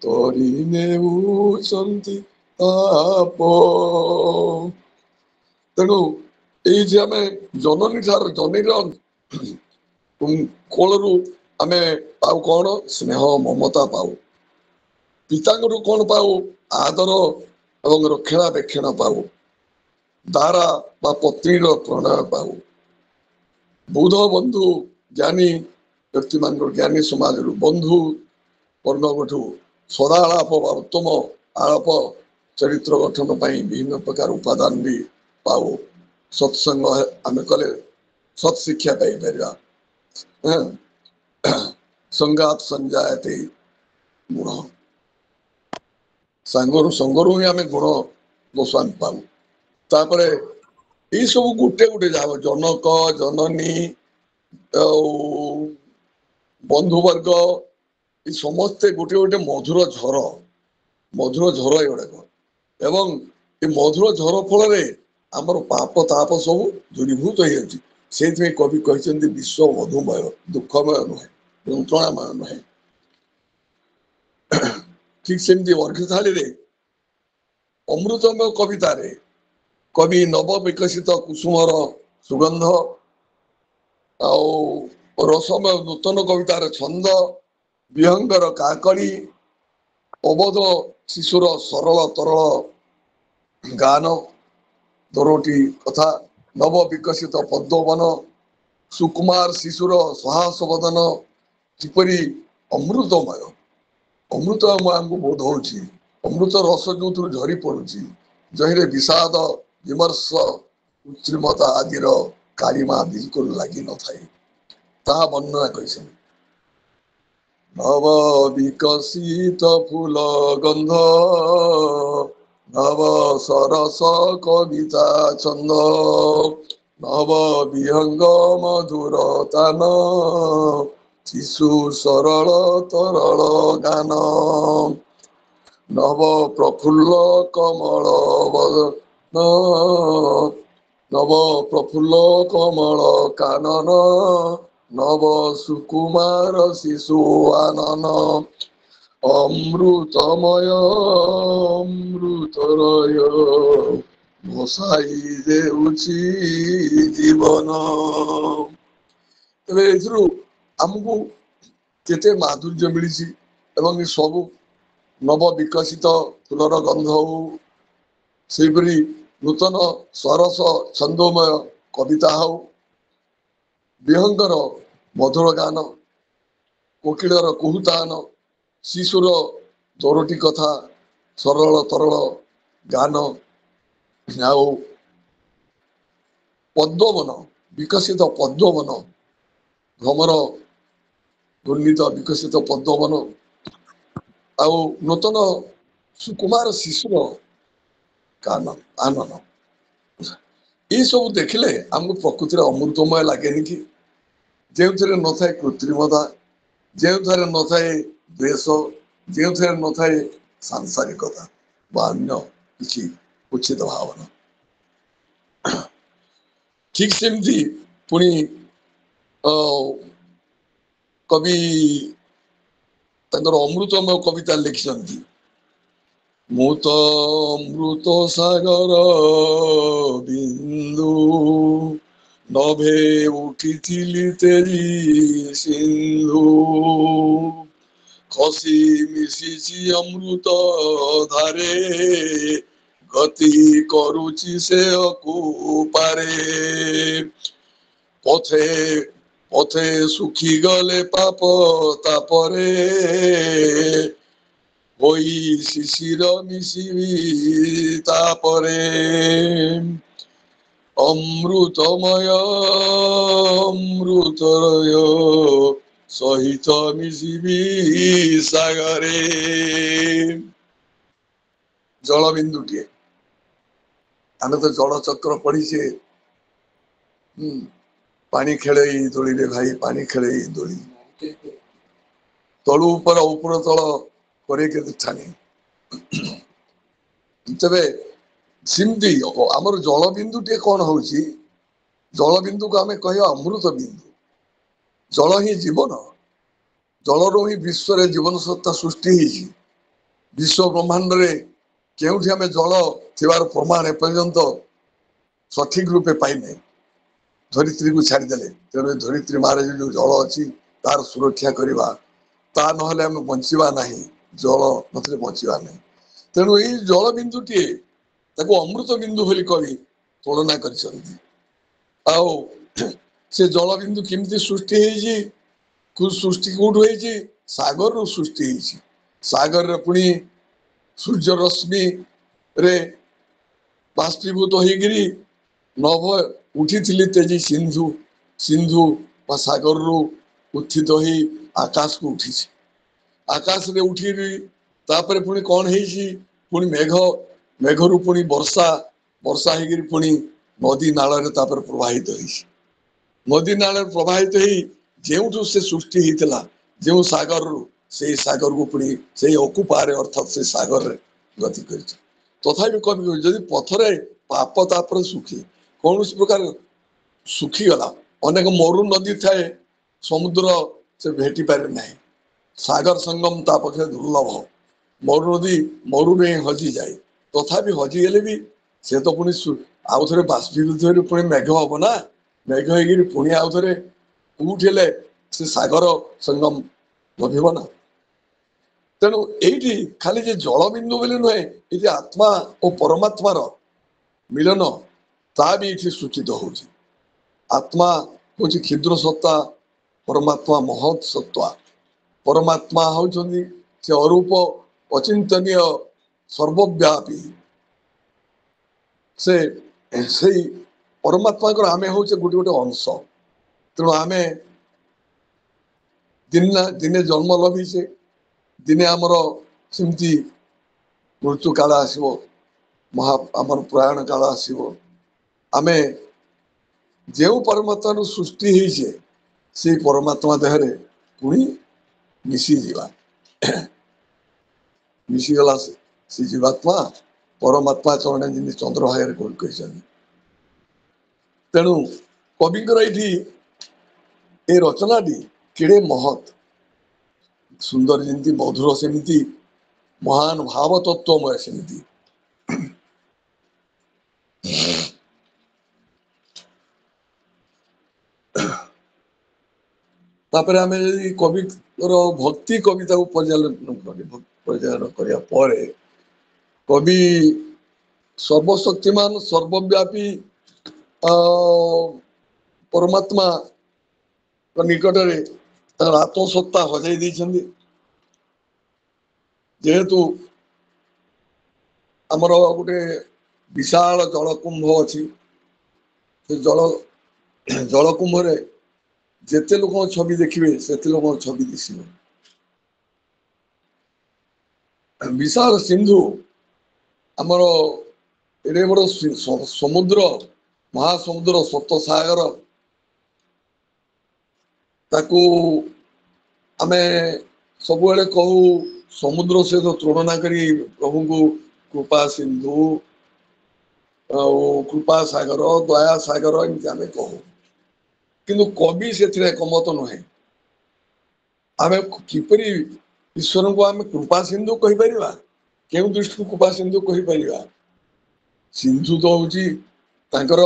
[SPEAKER 3] तोड़ी नेउचंती ताप तेणु ये आम जननी ठार जननीर कोलू आम पाऊ कौन स्नेह ममता पाऊ पिता कौन पाऊ आदर एवं रक्षणाबेक्षण पाऊ दारा बा पत्नीर प्रणय पाऊ बुध बंधु ज्ञानी व्यक्ति मान ज्ञानी समाज बंधु वर्णठू सदालाप उत्तम आलाप चरित्र गठन विभिन्न प्रकार उपादान भी पाऊ सत्संग आम कले सत्शिक्षा पाई संगात संजायते गुण सांगरु संगरु ही आम गुण गोस्वामी पाऊ तापरे ये सब गोटे गोटे जाओ जनक जननी बंधुवर्ग ये समस्ते गोटे गोटे मधुर झर युड़ाक एवं ये मधुर झर फल आमर पाप ताप सब दूरीभूत हो कवि कहते विश्व मधुमय दुखमय नुहे यंत्रणामय नुहे ठीक सेमती वर्षशाली अमृतमय कविता रे कवि नव विकसित कुसुमर सुगंध रसमय नूतन कवितार छंद विहंगर काकली अवध शिशुर सरल तरल गान दरोटी कथा नव विकसित पद्मवन सुकुमार शिशुर साहस वदन किपरि अमृतमय अमृतमय आमको बोध हो अमृत रस जो झरी पड़ुची जहिरे विषाद विमर्श कृत्रिमता आदिर कालिमा बिल्कुल लगी न थाए ता वर्णना कैसे नव विकसित फूल गंध नव सरस कविता छंद नव विहंग मधुर तान शिशु सरल तरल गान नव प्रफुल्ल कमल वदन नव प्रफुल्ल कमल कानन नव सुकुमार शिशु आनन ଅମୃତମୟ ଅମୃତରୟ ବସାଇ ଦେଉଛି ଜୀବନ। ତେବେ ଏଥିରୁ ଆମକୁ କେତେ ମାଧୁର୍ଯ୍ୟ ମିଳିଛି ଏବଂ ଏ ସବୁ ନବ ବିକଶିତ ଫୁଲର ଗନ୍ଧ ହଉ, ସେହିପରି ନୂତନ ସରସ ଛନ୍ଦମୟ କବିତା ହଉ, ବିହଙ୍ଗର ମଧୁର ଗାନ, କୋକିଳର କୁହୁତାନ, ଶିଶୁର ଦୋରଟି କଥା, ସରଳ ତରଳ ଗାନ, ଆଉ ପଦ୍ମବନ, ବିକଶିତ ପଦ୍ମବନ, ଭ୍ରମର ଦୁର୍ନୀତ ବିକଶିତ ପଦ୍ମବନ, ଆଉ ନୂତନ ସୁକୁମାର ଶିଶୁର ଗାନ ଆନନ, ଏଇ ସବୁ ଦେଖିଲେ ଆମକୁ ପ୍ରକୃତିରେ ଅମୃତମୟ ଲାଗେନି କି? ଯେଉଁଥିରେ ନଥାଏ କୃତ୍ରିମତା, ଯେଉଁଥିରେ ନଥାଏ ଦ୍ୱେଷ, ଯେଉଁଥିରେ ନଥାଏ ସାଂସାରିକତା ବା ଅନ୍ୟ କିଛି ଉଚିତ ଭାବନା। ଠିକ ସେମିତି ପୁଣି ଅ କବି ତାଙ୍କର ଅମୃତମୟ କବିତା ଲେଖିଛନ୍ତି। ମୁଁ ତ ଅମୃତ ସାଗର ବିନ୍ଦୁ, ନଭେ ଉଠିଥିଲି ତେରି ସିନ୍ଧୁ, ଖସି ମିଶିଛି ଅମୃତ ଧାରେ, ଗତି କରୁଛି ସେ ଅକୁପାରେ, ପଥେ ପଥେ ଶୁଖିଗଲେ ପାପ ତାପରେ, ହୋଇ ଶିଶିର ମିଶିବି ତାପରେ, ଅମୃତମୟ ଅମୃତରୟ ସହିତ ମିଶିବି ସାଗରେ। ଜଳବିନ୍ଦୁଟିଏ, ଆମେ ତ ଜଳଚକ୍ର ପଢିଛେ। ପାଣି ଖେଳେଇ ଦୋଳିରେ ଭାଇ, ପାଣି ଖେଳେଇ ଦୋଳି, ତଳୁ ଉପର ଉପର ତଳ କରେ କେତେ ଠାଣି। ତେବେ ସେମିତି ଆମର ଜଳବିନ୍ଦୁ ଟିକେ କଣ ହଉଛି, ଜଳବିନ୍ଦୁକୁ ଆମେ କହିବା ଅମୃତ ବିନ୍ଦୁ। ଜଳ ହିଁ ଜୀବନ, ଜଳରୁ ହିଁ ବିଶ୍ୱରେ ଜୀବନ ସତ୍ତା ସୃଷ୍ଟି ହେଇଛି। ବିଶ୍ୱ ବ୍ରହ୍ମାଣ୍ଡରେ କେଉଁଠି ଆମେ ଜଳ ଥିବାର ପ୍ରମାଣ ଏପର୍ଯ୍ୟନ୍ତ ସଠିକ ରୂପେ ପାଇନାହିଁ। ଧରିତ୍ରୀକୁ ଛାଡିଦେଲେ, ତେଣୁ ଧରିତ୍ରୀ ମାରେ ଯୋଉ ଜଳ ଅଛି ତାର ସୁରକ୍ଷା କରିବା, ତା ନହେଲେ ଆମେ ବଞ୍ଚିବା ନାହିଁ, ଜଳ ନଥିଲେ ବଞ୍ଚିବା ନାହିଁ। ତେଣୁ ଏଇ ଜଳ ବିନ୍ଦୁଟିଏ, ତାକୁ ଅମୃତ ବିନ୍ଦୁ ବୋଲି କବି ତୁଳନା କରିଛନ୍ତି। ଆଉ ସେ ଜଳବିନ୍ଦୁ କେମିତି ସୃଷ୍ଟି ହେଇଛି, ସୃଷ୍ଟି କୋଉଠୁ ହେଇଛି? ସାଗରରୁ ସୃଷ୍ଟି ହେଇଛି। ସାଗରରେ ପୁଣି ସୂର୍ଯ୍ୟ ରଶ୍ମିରେ ବାଷ୍ପୀଭୂତ ହେଇକିରି ନଭ ଉଠିଥିଲି ତେଜି ସିନ୍ଧୁ, ସିନ୍ଧୁ ବା ସାଗରରୁ ଉତ୍ଥିତ ହେଇ ଆକାଶକୁ ଉଠିଛି। ଆକାଶରେ ଉଠିକି ତାପରେ ପୁଣି କଣ ହେଇଛି, ପୁଣି ମେଘ, ମେଘରୁ ପୁଣି ବର୍ଷା, ବର୍ଷା ହେଇକିରି ପୁଣି ନଦୀ ନାଳରେ ତାପରେ ପ୍ରବାହିତ ହେଇଛି। ନଦୀ ନାଳରେ ପ୍ରବାହିତ ହେଇ ଯେଉଁଠୁ ସେ ସୃଷ୍ଟି ହେଇଥିଲା, ଯେଉଁ ସାଗରରୁ, ସେଇ ସାଗରକୁ ପୁଣି ସେଇ ଅକୁପାରେ ଅର୍ଥାତ ସେ ସାଗରରେ ଗତି କରିଛି। ତଥାପି କବି ଯଦି ପଥରେ ପାପ ତାପରେ ସୁଖୀ, କୌଣସି ପ୍ରକାର ଶୁଖିଗଲା, ଅନେକ ମରୁ ନଦୀ ଥାଏ, ସମୁଦ୍ର ସେ ଭେଟି ପାରେ ନାହିଁ, ସାଗର ସଙ୍ଗମ ତା ପକ୍ଷରେ ଦୁର୍ଲଭ। ମରୁ ନଦୀ ମରୁରେ ହଜିଯାଏ, ତଥାପି ହଜିଗଲେ ବି ସେ ତ ପୁଣି ଆଉ ଥରେ ବାଷ୍ପୀଭୂତ ପୁଣି ମେଘ ହବ ନା, ମେଘ ହେଇକିରି ପୁଣି ଆଉ ଥରେ କୋଉଠି ହେଲେ ସେ ସାଗର ସଙ୍ଗମ ଲଭିବ ନା। ତେଣୁ ଏଇଠି ଖାଲି ଯେ ଜଳବିନ୍ଦୁ ବୋଲି ନୁହେଁ, ଏଠି ଆତ୍ମା ଓ ପରମାତ୍ମାର ମିଳନ ତା ବି ଏଠି ସୂଚିତ ହଉଛି। ଆତ୍ମା ହଉଛି କ୍ଷୁଦ୍ର ସତ୍ତା, ପରମାତ୍ମା ମହତ୍ ସତ୍ତା। ପରମାତ୍ମା ହଉଛନ୍ତି ସେ ଅରୂପ ଅଚିନ୍ତନୀୟ ସର୍ବବ୍ୟାପୀ। ସେ ସେଇ ପରମାତ୍ମାଙ୍କର ଆମେ ହଉଛେ ଗୋଟେ ଗୋଟେ ଅଂଶ। ତେଣୁ ଆମେ ଦିନେ ଜନ୍ମ ଲଭିଛେ, ଦିନେ ଆମର ସେମିତି ମୃତ୍ୟୁ କାଳ ଆସିବ, ଆମର ପ୍ରୟାଣ କାଳ ଆସିବ। ଆମେ ଯେଉଁ ପରମାତ୍ମାରୁ ସୃଷ୍ଟି ହେଇଛେ, ସେଇ ପରମାତ୍ମା ଦେହରେ ପୁଣି ମିଶିଯିବା। ମିଶିଗଲା ସେ ଜୀବାତ୍ମା ପରମାତ୍ମା ଚରଣେ ଯେମିତି ଚନ୍ଦ୍ରଭାଗାରେ କହିଛନ୍ତି। ତେଣୁ କବିଙ୍କର ଏଇଠି ଏ ରଚନାଟି କେଡ଼େ ମହତ୍। ସୁନ୍ଦର ଯେମିତି ମଧୁର ସେମିତି ମହାନ ଭାବ ତତ୍ଵମୟ ସେମିତି। ତାପରେ ଆମେ ଯଦି କବିର ଭକ୍ତି କବିତାକୁ ପରିଚାଳନା କରିବା ପରେ କବି ସର୍ବଶକ୍ତିମାନ ସର୍ବବ୍ୟାପୀ ପରମାତ୍ମା ନିକଟରେ ତାଙ୍କର ଆତ୍ମସତ୍ତା ହଜେଇ ଦେଇଛନ୍ତି। ଯେହେତୁ ଆମର ଗୋଟେ ବିଶାଳ ଜଳକୁମ୍ଭ ଅଛି, ସେ ଜଳକୁମ୍ଭରେ ଯେତେ ଲୋକଙ୍କ ଛବି ଦେଖିବେ ସେତେ ଲୋକଙ୍କ ଛବି ଦିଶିବ। ବିଶାଳ ସିନ୍ଧୁ ଆମର ଏଡେ ବଡ ସମୁଦ୍ର, ମହାସମୁଦ୍ର, ସପ୍ତ ସାଗର, ତାକୁ ଆମେ ସବୁବେଳେ କହୁ ସମୁଦ୍ର ସହିତ ତୁଳନା କରି ପ୍ରଭୁଙ୍କୁ କୃପା ସିନ୍ଧୁ ଆଉ କୃପା ସାଗର, ଦୟା ସାଗର ଏମିତି ଆମେ କହୁ। କିନ୍ତୁ କବି ସେଥିରେ ଏକମତ ନୁହେଁ। ଆମେ କିପରି ଈଶ୍ୱରଙ୍କୁ ଆମେ କୃପା ସିନ୍ଧୁ କହିପାରିବା? କେଉଁ ଦୃଷ୍ଟିରୁ କୃପା ସିନ୍ଧୁ କହିପାରିବା? ସିନ୍ଧୁ ତ ହଉଛି ତାଙ୍କର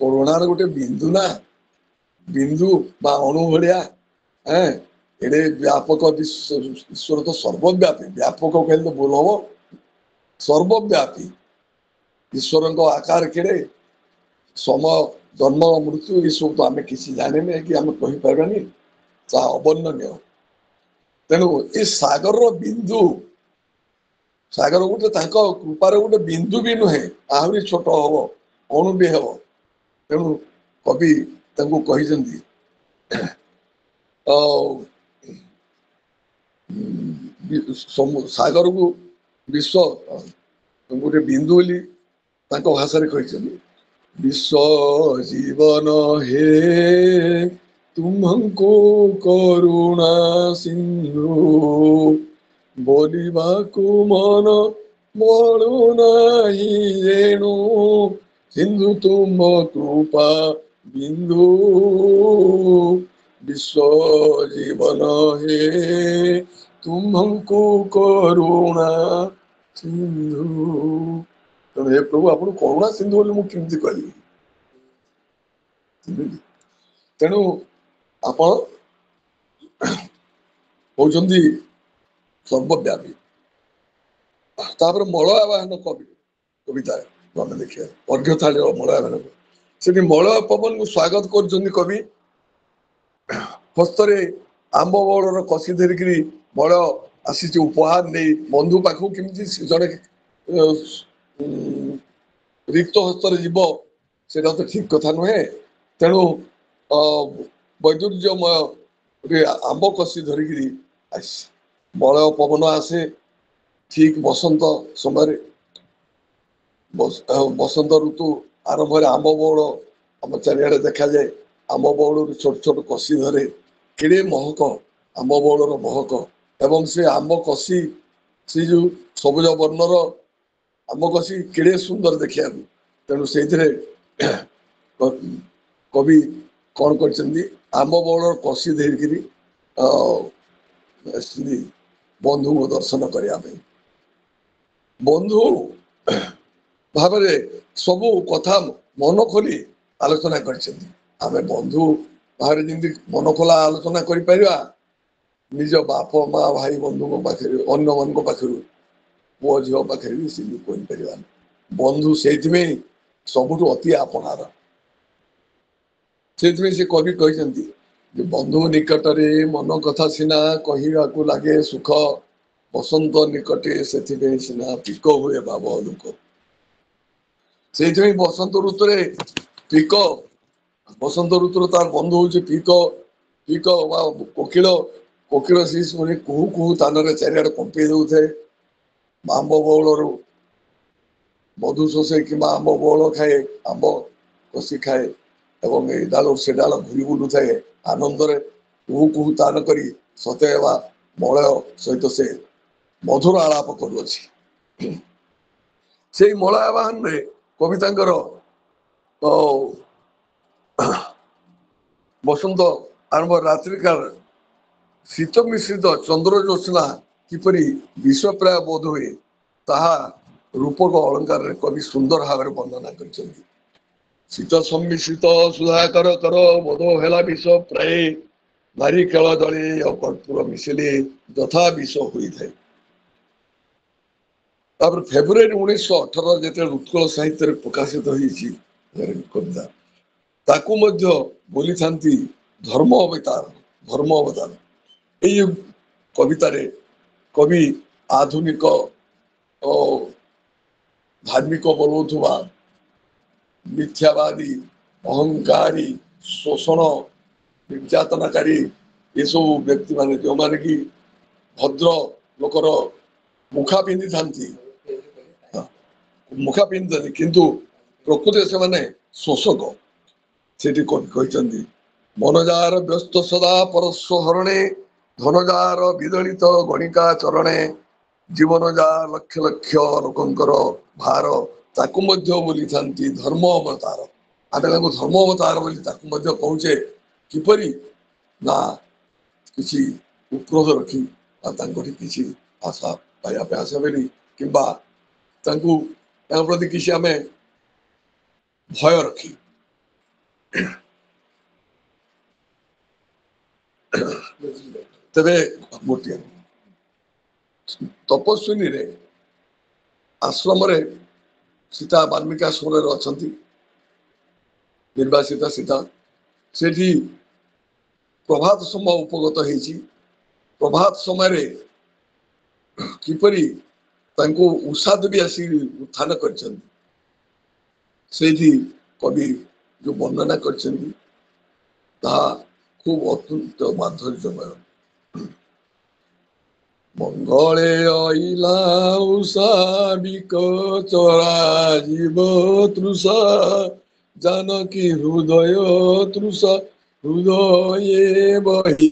[SPEAKER 3] କରୁଣାର ଗୋଟେ ବିନ୍ଦୁ ନା, ବିନ୍ଦୁ ବା ଅଣୁ ଭଳିଆ। ଏଡେ ବ୍ୟାପକ ଈଶ୍ୱର ତ ସର୍ବବ୍ୟାପୀ, ବ୍ୟାପକ କହିଲେ ତ ଭୁଲ ହବ, ସର୍ବବ୍ୟାପୀ ଈଶ୍ୱରଙ୍କ ଆକାର କେଡେ, ସମୟ, ଜନ୍ମ, ମୃତ୍ୟୁ ଏସବୁ ତ ଆମେ କିଛି ଜାଣିନେ କି ଆମେ କହିପାରିବାନି, ତାହା ଅବର୍ଣ୍ଣନୀୟ। ତେଣୁ ଏ ସାଗରର ବିନ୍ଦୁ, ସାଗର ଗୋଟେ ତାଙ୍କ କୃପାର ଗୋଟେ ବିନ୍ଦୁ ବି ନୁହେଁ, ଆହୁରି ଛୋଟ ହବ, ଅଣୁ ବି ହେବ। ତେଣୁ କବି ତାଙ୍କୁ କହିଛନ୍ତି ସାଗରକୁ ବିଶ୍ଵ ଗୋଟେ ବିନ୍ଦୁ ବୋଲି ତାଙ୍କ ଭାଷାରେ କହିଛନ୍ତି। ବିଶ୍ଵ ଜୀବନ ହେ ତୁମ୍ଭଙ୍କୁ କରୁଣା ସିନ୍ଧୁ, ବୋଲିବାକୁ ମନ ବଳୁ ନାହିଁ ଏଣୁ, ସିନ୍ଧୁ ତୁମ କୃପା ବିନ୍ଦୁ, ବିଶ୍ଵ ଜୀବନ ହେ ତୁମ୍ଭଙ୍କୁ କରୁଣା ସିନ୍ଧୁ। ତେଣୁ ହେ ପ୍ରଭୁ ଆପଣ କରୁଣା ସିନ୍ଧୁ ବୋଲି ମୁଁ କେମିତି କହିବି? ତେଣୁ ଆପଣ ହଉଛନ୍ତି ସର୍ବବ୍ୟାପୀ। ତାପରେ ମଳୟ ବାହନ କବିତା ଆମେ ଦେଖିବା ଅର୍ଘ୍ୟଥାଳୀର ମଳୟ ବାହନ, ସେଠି ମଳୟ ପବନକୁ ସ୍ଵାଗତ କରୁଛନ୍ତି କବି। ହସ୍ତରେ ଆମ୍ବ ବଉଳର କଷି ଧରିକିରି ମଳୟ ଆସିଛି ଉପହାର ନେଇ ବନ୍ଧୁ ପାଖକୁ କେମିତି ଜଣେ ରିକ୍ତ ହସ୍ତରେ ଯିବ, ସେଇଟା ତ ଠିକ କଥା ନୁହେଁ। ତେଣୁ ବୈଦୁର୍ଯ୍ୟମୟ ଗୋଟେ ଆମ୍ବ କଷି ଧରିକିରି ଆସିଛି। ମଳୟ ପବନ ଆସେ ଠିକ ବସନ୍ତ ସମୟରେ, ବସନ୍ତ ଋତୁ ଆରମ୍ଭରେ ଆମ୍ବ ବଉଳ ଆମ ଚାରିଆଡେ ଦେଖାଯାଏ। ଆମ୍ବ ବଉଳରୁ ଛୋଟ ଛୋଟ କଷି ଧରେ, କେଡେ ମହକ ଆମ୍ବ ବଉଳର ମହକ, ଏବଂ ସେ ଆମ୍ବ କଷି ସେ ଯୋଉ ସବୁଜ ବର୍ଣ୍ଣର ଆମ୍ବ କଷି କେଡେ ସୁନ୍ଦର ଦେଖିବାକୁ। ତେଣୁ ସେଇଥିରେ କବି କଣ କରିଛନ୍ତି, ଆମ୍ବ ବଉଳର କଷି ଧରିକିରି ବନ୍ଧୁଙ୍କୁ ଦର୍ଶନ କରିବା ପାଇଁ, ବନ୍ଧୁ ଭାବରେ ସବୁ କଥା ମନ ଖୋଲି ଆଲୋଚନା କରିଛନ୍ତି। ଆମେ ବନ୍ଧୁ ଭାବରେ ଯେମିତି ମନ ଖୋଲା ଆଲୋଚନା କରିପାରିବା, ନିଜ ବାପ ମା ଭାଇ ବନ୍ଧୁଙ୍କ ପାଖରେ, ଅନ୍ୟମାନଙ୍କ ପାଖରୁ, ପୁଅ ଝିଅ ପାଖରେ ବି ସେମିତି କହିପାରିବାନି। ବନ୍ଧୁ ସେଇଥିପାଇଁ ସବୁଠୁ ଅତି ଆପଣାର। ସେଇଥିପାଇଁ ସେ କବି କହିଛନ୍ତି ଯେ ବନ୍ଧୁ ନିକଟରେ ମନ କଥା ସିନା କହିବାକୁ ଲାଗେ ସୁଖ, ବସନ୍ତ ନିକଟେ ସେଥିପାଇଁ ସିନା ପିକ ହୁଏ ଭାବ ଦୁଃଖ। ସେଇଥିପାଇଁ ବସନ୍ତ ଋତୁରେ ପିକ, ବସନ୍ତ ଋତୁରେ ତାର ବନ୍ଧୁ ହଉଛି ପିକ, ପିକ ବା କୋକିଳ, କୋକିଳ ସେ ଶୁଣି କୁହୁ କୁହୁ ତାନରେ ଚାରିଆଡେ କମ୍ପେଇ ଦଉଥାଏ। ଆମ୍ବ ବଉଳରୁ ମଧୁ ଶୋଷେ କିମ୍ବା ଆମ୍ବ ବଉଳ ଖାଏ, ଆମ୍ବ କଷି ଖାଏ, ଏବଂ ଏଇ ଡାଳରୁ ସେ ଡାଳ ଘୁରି ବୁଲୁଥାଏ ଆନନ୍ଦରେ କୁହୁ କୁହୁ ତାନ କରି, ସତେ ଅବା ମଳୟ ସହିତ ସେ ମଧୁର ଆଳାପ କରୁଅଛି। ସେଇ ମଳୟ ବାହନରେ କବିତାଙ୍କର ବସନ୍ତ ଆରମ୍ଭ ରାତ୍ରି କାଳ शीत मिश्रित चंद्र ज्योत्सना किपरि विश्व प्राय बोध हुए ताहा रूपक अलंकार कवि सुंदर भाव वर्णना कर शीत सम्मिश्रित सुधाकर कर बोध हेला विश्व प्राय नारी खेल दले कर्पूर मिशिले यथा विश्व होता है। फेब्रुआरी 1918 जिते उत्कल साहित्य प्रकाशित होती कविता ताकू मध्य बोली थांती धर्म अवतार ये कवितारे कवि आधुनिक धार्मिक बोलुवा मिथ्यावादी अहंकारी शोषण निर्यातनाकारी ये सब व्यक्ति मान जो माने कि भद्र लोकर मुखा पिंधि थांती मुखा पिंधि किंतु प्रकृति से माने शोषक सेठी कवि कहते मनजार व्यस्त सदा परस्व हरणे धनजार विदलित गणिका चरणे जीवन जा लक्ष लक्ष लोकंकर भार ताकू मध्य बोली थांती धर्म अवतार आमे धर्म अवतार बोली ताकू मध्य कहूचे किपरि ना किसी उपरोध रखी किसी आशा पाइबा आशा बोली किंबा प्रति किसी आमे भय रखी तेरे गोटे तपस्विनी रे आश्रम रे सीता वाल्मीकि आश्रम रे अछंती निर्वासिता सीता सेठी प्रभात समय उपगत हेची प्रभात समय रे किपरि तांको उषा देवी आसी उत्थान करछन सेठी कवि जो वर्णना करछन ता खूब अत्यंत माधुर्यमय मंगले अइला उषा चरा जीव तृषा जानकी हृदय तृषा हृदय बही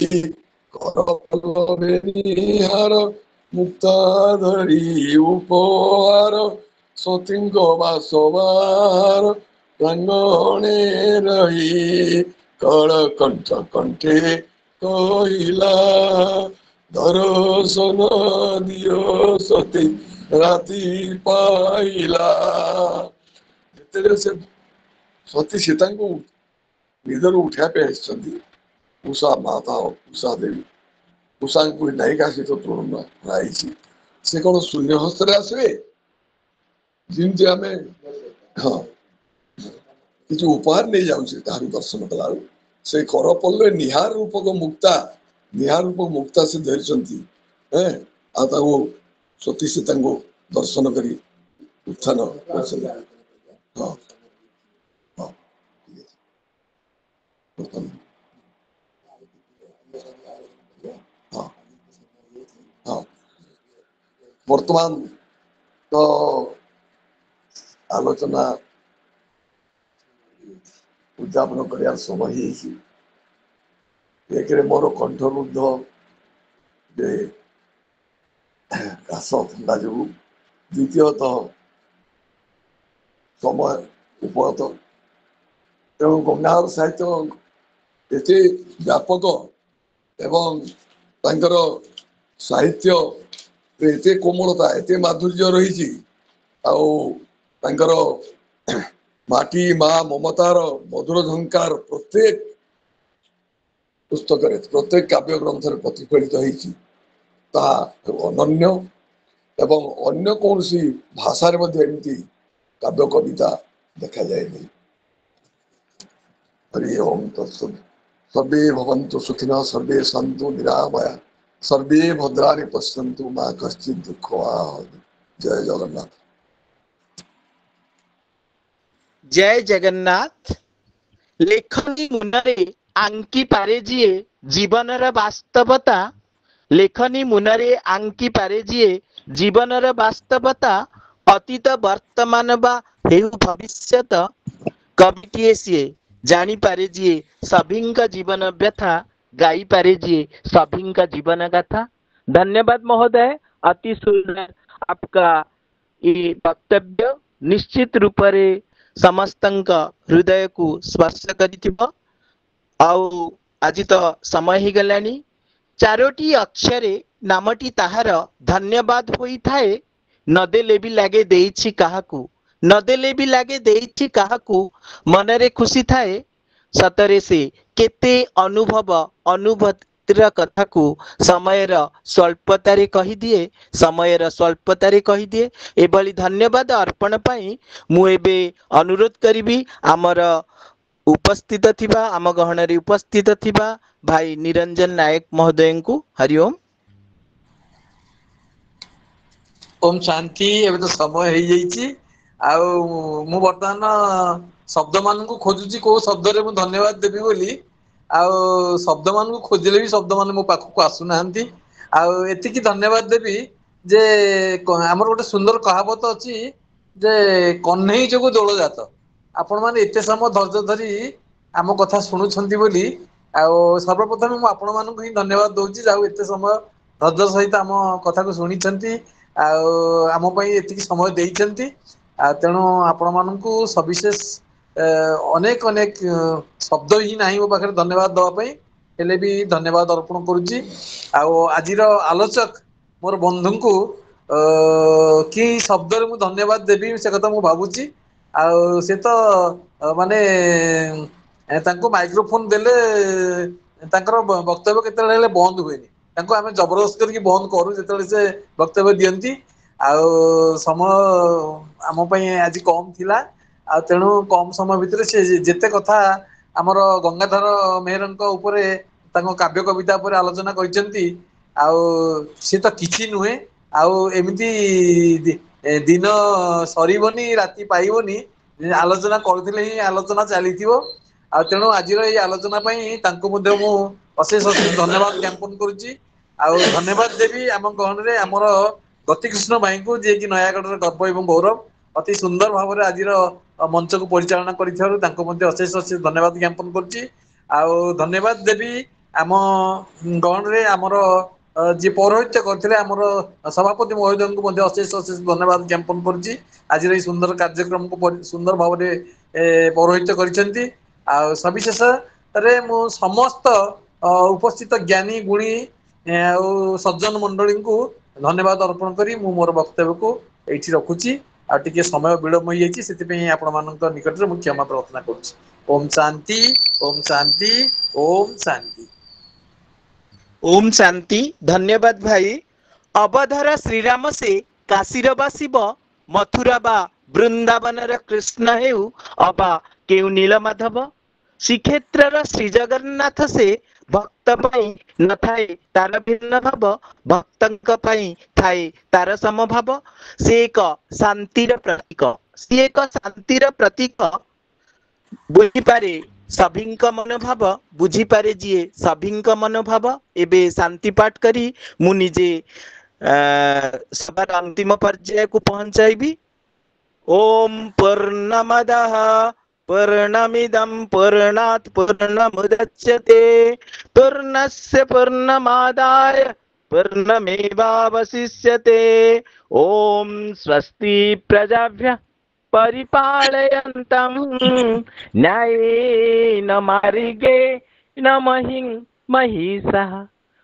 [SPEAKER 3] करहार मुक्ता धरी उपहार सतींग बासवार प्रांगणे रही कलकंठ कंठे कहिला दर्शन दियो सती राति पाइला से सती सीता को निदर उठा पे उषा माता उषा देवी उषा को नायिका सहित तुलना से कौन शून्य हस्त आसवे जमी आम हाँ किसी उपहार नहीं जाऊे तार दर्शन कला से कर पल्ले निहार रूपक मुक्ता से धरी सती सीता को दर्शन करी उत्थान हाँ वर्तमान तो आलोचना उद्यापन कर समय एक मोर कंठरुद्ध घास थंडा जो द्वितीयतः समय उपहत तेणु गंगाधर साहित्य एते व्यापक एवं तांकर साहित्य एते कोमलता एते माधुर्य रही माटी माँ ममतार मधुर झंकार प्रत्येक पुस्तक प्रत्येक काव्य ग्रंथ प्रतिफलित होती अनन्य एवं अन्य कौन सी भाषा एमती काव्य कविता देखा जाए नहीं। हरि ओम तत्सत् सर्वे भवन्तु सुखिनः सर्वे सन्तु निरामया सर्वे भद्राणि पश्यन्तु मा कश्चित् दुःखभाग्। जय जगन्नाथ।
[SPEAKER 4] जय जगन्नाथ। लेखनी मुनरे आंकी पारे जिए जीवनर वास्तवता लेखनी मुनरे आंकी पारे जिए जीवनर वास्तवता अतीत वर्तमान बा हेउ भविष्यत कविटिए सिए जानी पारे जिए सभिंका जीवन व्यथा गाई पारे जिए सभिंका जीवन गाथा। धन्यवाद महोदय, अति सुंदर आपका ये वक्तव्य निश्चित रूप से समस्तंक हृदय को स्पर्श करिथिबो। आउ आज तो समय ही गलानी ଚାରୋଟି ଅକ୍ଷରେ ନାମଟି ତାହାର ଧନ୍ୟବାଦ ହୋଇଥାଏ। ନଦେଲେ ବି ଲାଗେ ଦେଇଛି କାହାକୁ, ନଦେଲେ ବି ଲାଗେ ଦେଇଛି କାହାକୁ, ମନରେ ଖୁସି ଥାଏ। ସତରେ ସେ କେତେ ଅନୁଭୂତିର କଥାକୁ ସମୟର ସ୍ୱଳ୍ପତାରେ କହିଦିଏ, ସମୟର ସ୍ୱଳ୍ପତାରେ କହିଦିଏ। ଏଭଳି ଧନ୍ୟବାଦ ଅର୍ପଣ ପାଇଁ ମୁଁ ଏବେ ଅନୁରୋଧ କରିବି ଆମର ଉପସ୍ଥିତ ଥିବା, ଆମ ଗହଣରେ ଉପସ୍ଥିତ ଥିବା ଭାଇ ନିରଞ୍ଜନ ନାୟକ ମହୋଦୟଙ୍କୁ। ହରିଓମ।
[SPEAKER 5] ଓମ୍ ଶାନ୍ତି। ଏବେ ତ ସମୟ ହେଇଯାଇଛି, ଆଉ ମୁଁ ବର୍ତ୍ତମାନ ଶବ୍ଦ ମାନଙ୍କୁ ଖୋଜୁଛି କୋଉ ଶବ୍ଦରେ ମୁଁ ଧନ୍ୟବାଦ ଦେବି ବୋଲି। ଆଉ ଶବ୍ଦ ମାନଙ୍କୁ ଖୋଜିଲେ ବି ଶବ୍ଦ ମାନେ ମୋ ପାଖକୁ ଆସୁନାହାନ୍ତି। ଆଉ ଏତିକି ଧନ୍ୟବାଦ ଦେବି ଯେ ଆମର ଗୋଟେ ସୁନ୍ଦର କହାବତ ଅଛି ଯେ କହ୍ନେଇ ଯୋଗୁ ଦୋଳ ଜାତ। ଆପଣ ମାନେ ଏତେ ସମୟ ଧୈର୍ଯ୍ୟ ଧରି ଆମ କଥା ଶୁଣୁଛନ୍ତି ବୋଲି, ଆଉ ସର୍ବପ୍ରଥମେ ମୁଁ ଆପଣ ମାନଙ୍କୁ ହିଁ ଧନ୍ୟବାଦ ଦଉଛି, ଯାହା ହଉ ଏତେ ସମୟ ଧୈର୍ଯ୍ୟ ସହିତ ଆମ କଥାକୁ ଶୁଣିଛନ୍ତି, ଆଉ ଆମ ପାଇଁ ଏତିକି ସମୟ ଦେଇଛନ୍ତି। ଆଉ ତେଣୁ ଆପଣ ମାନଙ୍କୁ ସବିଶେଷ ଅନେକ ଅନେକ ଶବ୍ଦ ହିଁ ନାହିଁ ମୋ ପାଖରେ ଧନ୍ୟବାଦ ଦବା ପାଇଁ, ହେଲେ ବି ଧନ୍ୟବାଦ ଅର୍ପଣ କରୁଛି। ଆଉ ଆଜିର ଆଲୋଚକ ମୋର ବନ୍ଧୁଙ୍କୁ କି ଶବ୍ଦରେ ମୁଁ ଧନ୍ୟବାଦ ଦେବି ସେ କଥା ମୁଁ ଭାବୁଛି। ଆଉ ସେ ତ ମାନେ ତାଙ୍କୁ ମାଇକ୍ରୋଫୋନ ଦେଲେ ତାଙ୍କର ବକ୍ତବ୍ୟ କେତେବେଳେ ହେଲେ ବନ୍ଦ ହୁଏନି, ତାଙ୍କୁ ଆମେ ଜବରଦସ୍ତ କରିକି ବନ୍ଦ କରୁ ଯେତେବେଳେ ସେ ବକ୍ତବ୍ୟ ଦିଅନ୍ତି। ଆଉ ସମୟ ଆମ ପାଇଁ ଆଜି କମ ଥିଲା, ଆଉ ତେଣୁ କମ ସମୟ ଭିତରେ ସେ ଯେତେ କଥା ଆମର ଗଙ୍ଗାଧର ମେହେରଙ୍କ ଉପରେ, ତାଙ୍କ କାବ୍ୟ କବିତା ଉପରେ ଆଲୋଚନା କରିଛନ୍ତି, ଆଉ ସେ ତ କିଛି ନୁହେଁ। ଆଉ ଏମିତି ଦିନ ସରିବନି ରାତି ପାଇବନି, ଆଲୋଚନା କରୁଥିଲେ ହିଁ ଆଲୋଚନା ଚାଲିଥିବ। ଆଉ ତେଣୁ ଆଜିର ଏଇ ଆଲୋଚନା ପାଇଁ ତାଙ୍କୁ ମଧ୍ୟ ମୁଁ ଅଶେଷ ଅଶେଷ ଧନ୍ୟବାଦ ଜ୍ଞାପନ କରୁଛି। ଆଉ ଧନ୍ୟବାଦ ଦେବି ଆମ ଗହଣରେ ଆମର ଗତିକୃଷ୍ଣ ଭାଇଙ୍କୁ, ଯିଏକି ନୟାଗଡ଼ର ଗର୍ବ ଏବଂ ଗୌରବ, ଅତି ସୁନ୍ଦର ଭାବରେ ଆଜିର ମଞ୍ଚକୁ ପରିଚାଳନା କରିଥିବାରୁ ତାଙ୍କୁ ମଧ୍ୟ ଅଶେଷ ଅଶେଷ ଧନ୍ୟବାଦ ଜ୍ଞାପନ କରୁଛି। ଆଉ ଧନ୍ୟବାଦ ଦେବି ଆମ ଗଣରେ ଆମର ଯିଏ ପୌରୋହିତ୍ୟ କରିଥିଲେ ଆମର ସଭାପତି ମହୋଦୟଙ୍କୁ ମଧ୍ୟ ଅଶେଷ ଅଶେଷ ଧନ୍ୟବାଦ ଜ୍ଞାପନ କରୁଛି। ଆଜିର ଏଇ ସୁନ୍ଦର କାର୍ଯ୍ୟକ୍ରମକୁ ସୁନ୍ଦର ଭାବରେ ପୌରୋହିତ୍ୟ କରିଛନ୍ତି। ଆଉ ସବିଶେଷରେ ମୁଁ ସମସ୍ତ ଉପସ୍ଥିତ ଜ୍ଞାନୀ ଗୁଣୀ ଆଉ ସଜ୍ଜନ ମଣ୍ଡଳୀଙ୍କୁ ଧନ୍ୟବାଦ ଅର୍ପଣ କରି ମୁଁ ମୋର ବକ୍ତବ୍ୟକୁ ଏଇଠି ରଖୁଛି। ଆଉ ଟିକେ ସମୟ ବିଳମ୍ବ ହେଇଯାଇଛି, ସେଥିପାଇଁ ଆପଣ ମାନଙ୍କ ନିକଟରେ ମୁଁ କ୍ଷମା ପ୍ରାର୍ଥନା କରୁଛି। ଓମ୍ ଶାନ୍ତି, ଓମ୍ ଶାନ୍ତି, ଓମ୍ ଶାନ୍ତି।
[SPEAKER 4] ଓମ୍ ଶାନ୍ତି। ଧନ୍ୟବାଦ ଭାଇ। ଅବଧର ଶ୍ରୀରାମ ସେ କାଶୀର ବା ଶିବ, ମଥୁରା ବା ବୃନ୍ଦାବନର କୃଷ୍ଣ ହେଉ ଅବା କେଉଁ ନୀଳ ମାଧବ, ଶ୍ରୀକ୍ଷେତ୍ରର ଶ୍ରୀ ଜଗନ୍ନାଥ ସେ ଭକ୍ତ ପାଇଁ ନଥାଏ ତାର ଭିନ୍ନ ଭାବ, ଭକ୍ତଙ୍କ ପାଇଁ ଥାଏ ତାର ସମଭାବ। ସେ ଏକ ଶାନ୍ତିର ପ୍ରତୀକ, ସିଏ ଏକ ଶାନ୍ତିର ପ୍ରତୀକ, ବୁଝିପାରେ ସଭିଙ୍କ ମନୋଭାବ, ବୁଝିପାରେ ଯିଏ ସଭିଙ୍କ ମନୋଭାବ। ଏବେ ଶାନ୍ତି ପାଠ କରି ମୁଁ ନିଜେ ସଭାର ଅନ୍ତିମ ପର୍ଯ୍ୟାୟକୁ ପହଞ୍ଚାଇବି। ଓମ୍ ପୂର୍ଣ୍ଣମଦଃ ପୂର୍ଣ୍ଣମିଦଂ ପୂର୍ଣ୍ଣାତ୍ ପୂର୍ଣ୍ଣମୁଦଚ୍ୟତେ ପୂର୍ଣ୍ଣସ୍ୟ ପୂର୍ଣ୍ଣମାଦାୟ ପୂର୍ଣ୍ଣମେବାବଶିଷ୍ୟତେ। ଓମ୍ ସ୍ୱସ୍ତି ପ୍ରଜାଭ୍ୟଃ परिपालयन्तं न्यायेन मार्गेण महीं महिषः,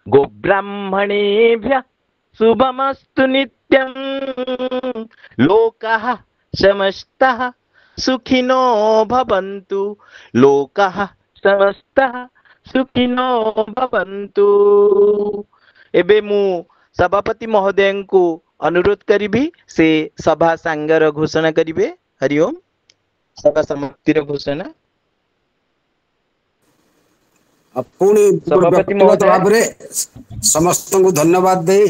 [SPEAKER 4] गोब्राह्मणेभ्यः शुभमस्तु नित्यं, लोकाः समस्तः सुखिनो भवन्तु, लोकाः समस्तः सुखिनो भवन्तु। ଏବେ ମୁଁ ସଭାପତି ମହୋଦୟଙ୍କୁ ଅନୁରୋଧ କରିବି ସେ ସଭା ସାଙ୍ଗର ଘୋଷଣା କରିବେ। ହରିଓମ। ସଭା ସମାପ୍ତିର ଘୋଷଣା।
[SPEAKER 2] ପୁଣି
[SPEAKER 4] ସଭାପତି
[SPEAKER 2] ବ୍ୟକ୍ତିଗତ
[SPEAKER 4] ମହୋଦୟ।
[SPEAKER 2] ଭାବରେ ସମସ୍ତଙ୍କୁ ଧନ୍ୟବାଦ ଦେଇ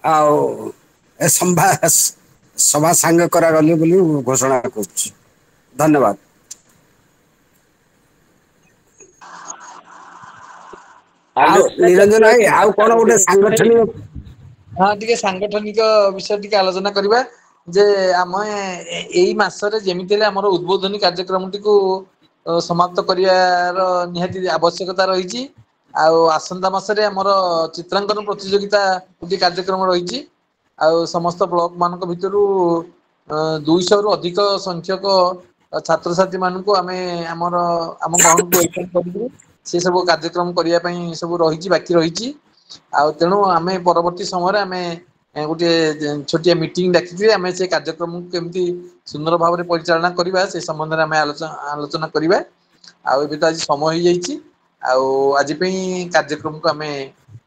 [SPEAKER 2] ଆଉ ଏ ସଭା ସାଙ୍ଗ କରାଗଲି ବୋଲି ଘୋଷଣା କରୁଛି। ଧନ୍ୟବାଦ। ଆଉ ନିରଞ୍ଜନ ଭାଇ, ଆଉ କଣ ଗୋଟେ ସାଙ୍ଗଠନିକ
[SPEAKER 5] ହଁ, ଟିକେ ସାଙ୍ଗଠନିକ ବିଷୟ ଟିକେ ଆଲୋଚନା କରିବା ଯେ ଆମେ ଏଇ ମାସରେ ଯେମିତି ହେଲେ ଆମର ଉଦ୍ବୋଧନୀ କାର୍ଯ୍ୟକ୍ରମଟିକୁ ସମାପ୍ତ କରିବାର ନିହାତି ଆବଶ୍ୟକତା ରହିଛି। ଆଉ ଆସନ୍ତା ମାସରେ ଆମର ଚିତ୍ରାଙ୍କନ ପ୍ରତିଯୋଗିତା ଗୋଟିଏ କାର୍ଯ୍ୟକ୍ରମ ରହିଛି। ଆଉ ସମସ୍ତ ବ୍ଲକ ମାନଙ୍କ ଭିତରୁ 200ରୁ ଅଧିକ ସଂଖ୍ୟକ ଛାତ୍ରଛାତ୍ରୀ ମାନଙ୍କୁ ଆମେ ଆମ ଗଣକୁ ୱେଲକମ୍ କରିବୁ। से सब कार्यक्रम करिया पई सब रहिछि बाकी रहिछि आ तेणु आमे परवर्ती समय आमे गोटे छोटिया मीटिंग डाकिथि आमे से कार्यक्रम केमती सुंदर भाव में परिचालना करबा से संबंध में आमे आलोचना करबा आ एबे तो आज समय हो जाइछि आ आज पई कार्यक्रम को आमे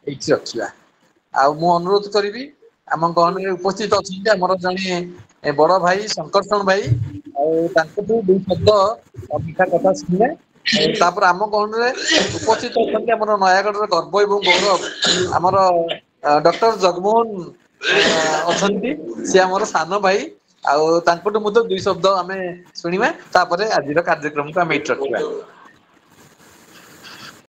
[SPEAKER 5] एठी रखिबा आ मु अनुरोध करिवि आम गहन में उपस्थित अछि हमर जने बड़ भाई शंकरषण भाई और तांको दुई शब्द मिठा कथा सुनिए तापर आम गहन में उपस्थित अछि हमर नयागढ़ गर्व एवं गौरव हमर डॉक्टर जगमोहन अछंती से हमर सान भाई आउ तांको दुई शब्द आमे सुनिबा तापर आज कार्यक्रम को आमे एठी रखिबा।